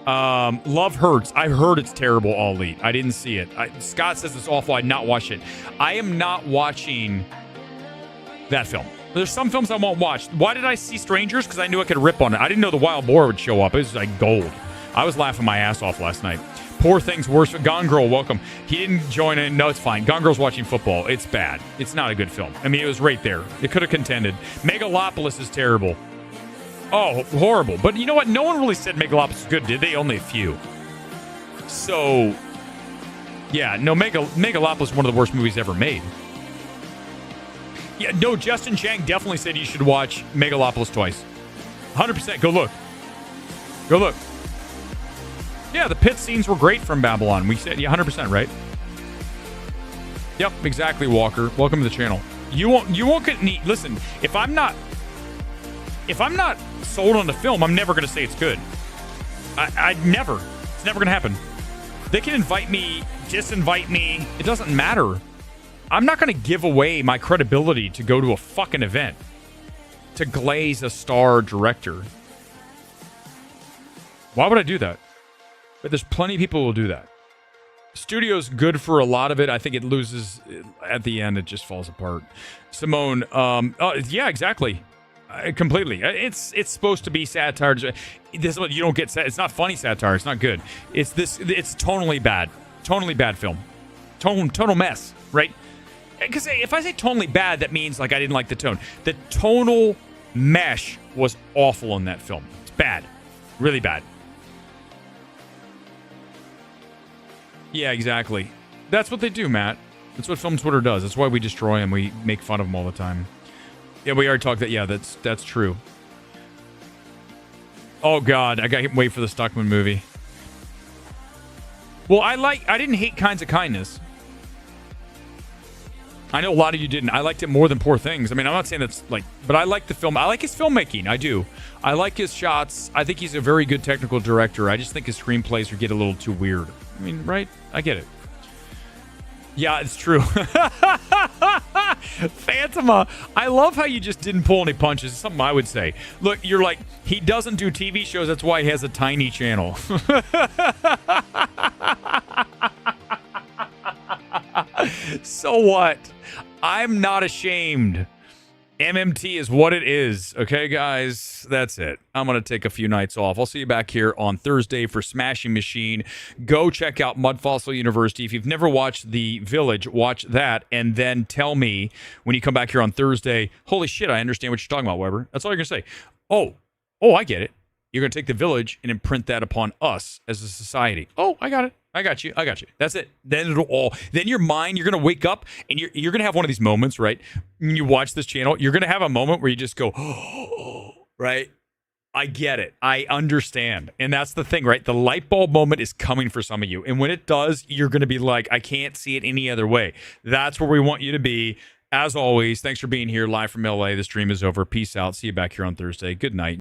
Love Hurts. I heard it's terrible, All Elite. I didn't see it. Scott says it's awful. I'd not watch it. I am not watching that film. There's some films I won't watch. Why did I see Strangers? Because I knew I could rip on it. I didn't know the wild boar would show up. It was like gold. I was laughing my ass off last night. Poor Things Worse. Gone Girl, welcome. He didn't join in. No, it's fine. Gone Girl's watching football. It's bad. It's not a good film. I mean, it was right there. It could have contended. Megalopolis is terrible. Oh, horrible. But you know what? No one really said Megalopolis is good, did they? Only a few. So, Yeah, no, Megalopolis is one of the worst movies ever made. Yeah, no, Justin Chang definitely said you should watch Megalopolis twice. 100%. Go look. Go look. Yeah, the pit scenes were great from Babylon. We said, yeah, 100%, right? Yep, exactly, Walker. Welcome to the channel. You won't get any. Listen, if I'm not sold on the film, I'm never going to say it's good. I never. It's never going to happen. They can invite me, disinvite me. It doesn't matter. I'm not going to give away my credibility to go to a fucking event to glaze a star director. Why would I do that? But there's plenty of people who will do that. Studio's good for a lot of it. I think it loses at the end. It just falls apart. Simone, yeah, exactly. Completely. It's supposed to be satire. This you don't get. It's not funny satire. It's not good. It's tonally bad. Tonally bad film. Tonal mess. Right? Because if I say tonally bad, that means like I didn't like the tone. The tonal mesh was awful in that film. It's bad. Really bad. Yeah, exactly. That's what they do, Matt. That's what Film Twitter does. That's why we destroy them. We make fun of them all the time. Yeah, we already talked that. Yeah, that's true. Oh, God. I got to wait for the Stuckman movie. Well, I didn't hate Kinds of Kindness. I know a lot of you didn't. I liked it more than Poor Things. I mean, I'm not saying that's like... But I like the film. I like his filmmaking. I do. I like his shots. I think he's a very good technical director. I just think his screenplays would get a little too weird. I mean, right? I get it. Yeah, it's true. Phantoma, I love how you just didn't pull any punches. It's something I would say. Look, you're like, he doesn't do TV shows. That's why he has a tiny channel. So what? I'm not ashamed. MMT is what it is. Okay, guys? That's it. I'm going to take a few nights off. I'll see you back here on Thursday for Smashing Machine. Go check out Mud Fossil University. If you've never watched The Village, watch that, and then tell me when you come back here on Thursday, holy shit, I understand what you're talking about, Weber. That's all you're going to say. Oh, I get it. You're going to take The Village and imprint that upon us as a society. Oh, I got it. I got you. That's it. Then your mind, you're going to wake up and you're going to have one of these moments, right? When you watch this channel, you're going to have a moment where you just go, oh, right? I get it. I understand. And that's the thing, right? The light bulb moment is coming for some of you. And when it does, you're going to be like, I can't see it any other way. That's where we want you to be. As always, thanks for being here live from LA. The stream is over. Peace out. See you back here on Thursday. Good night.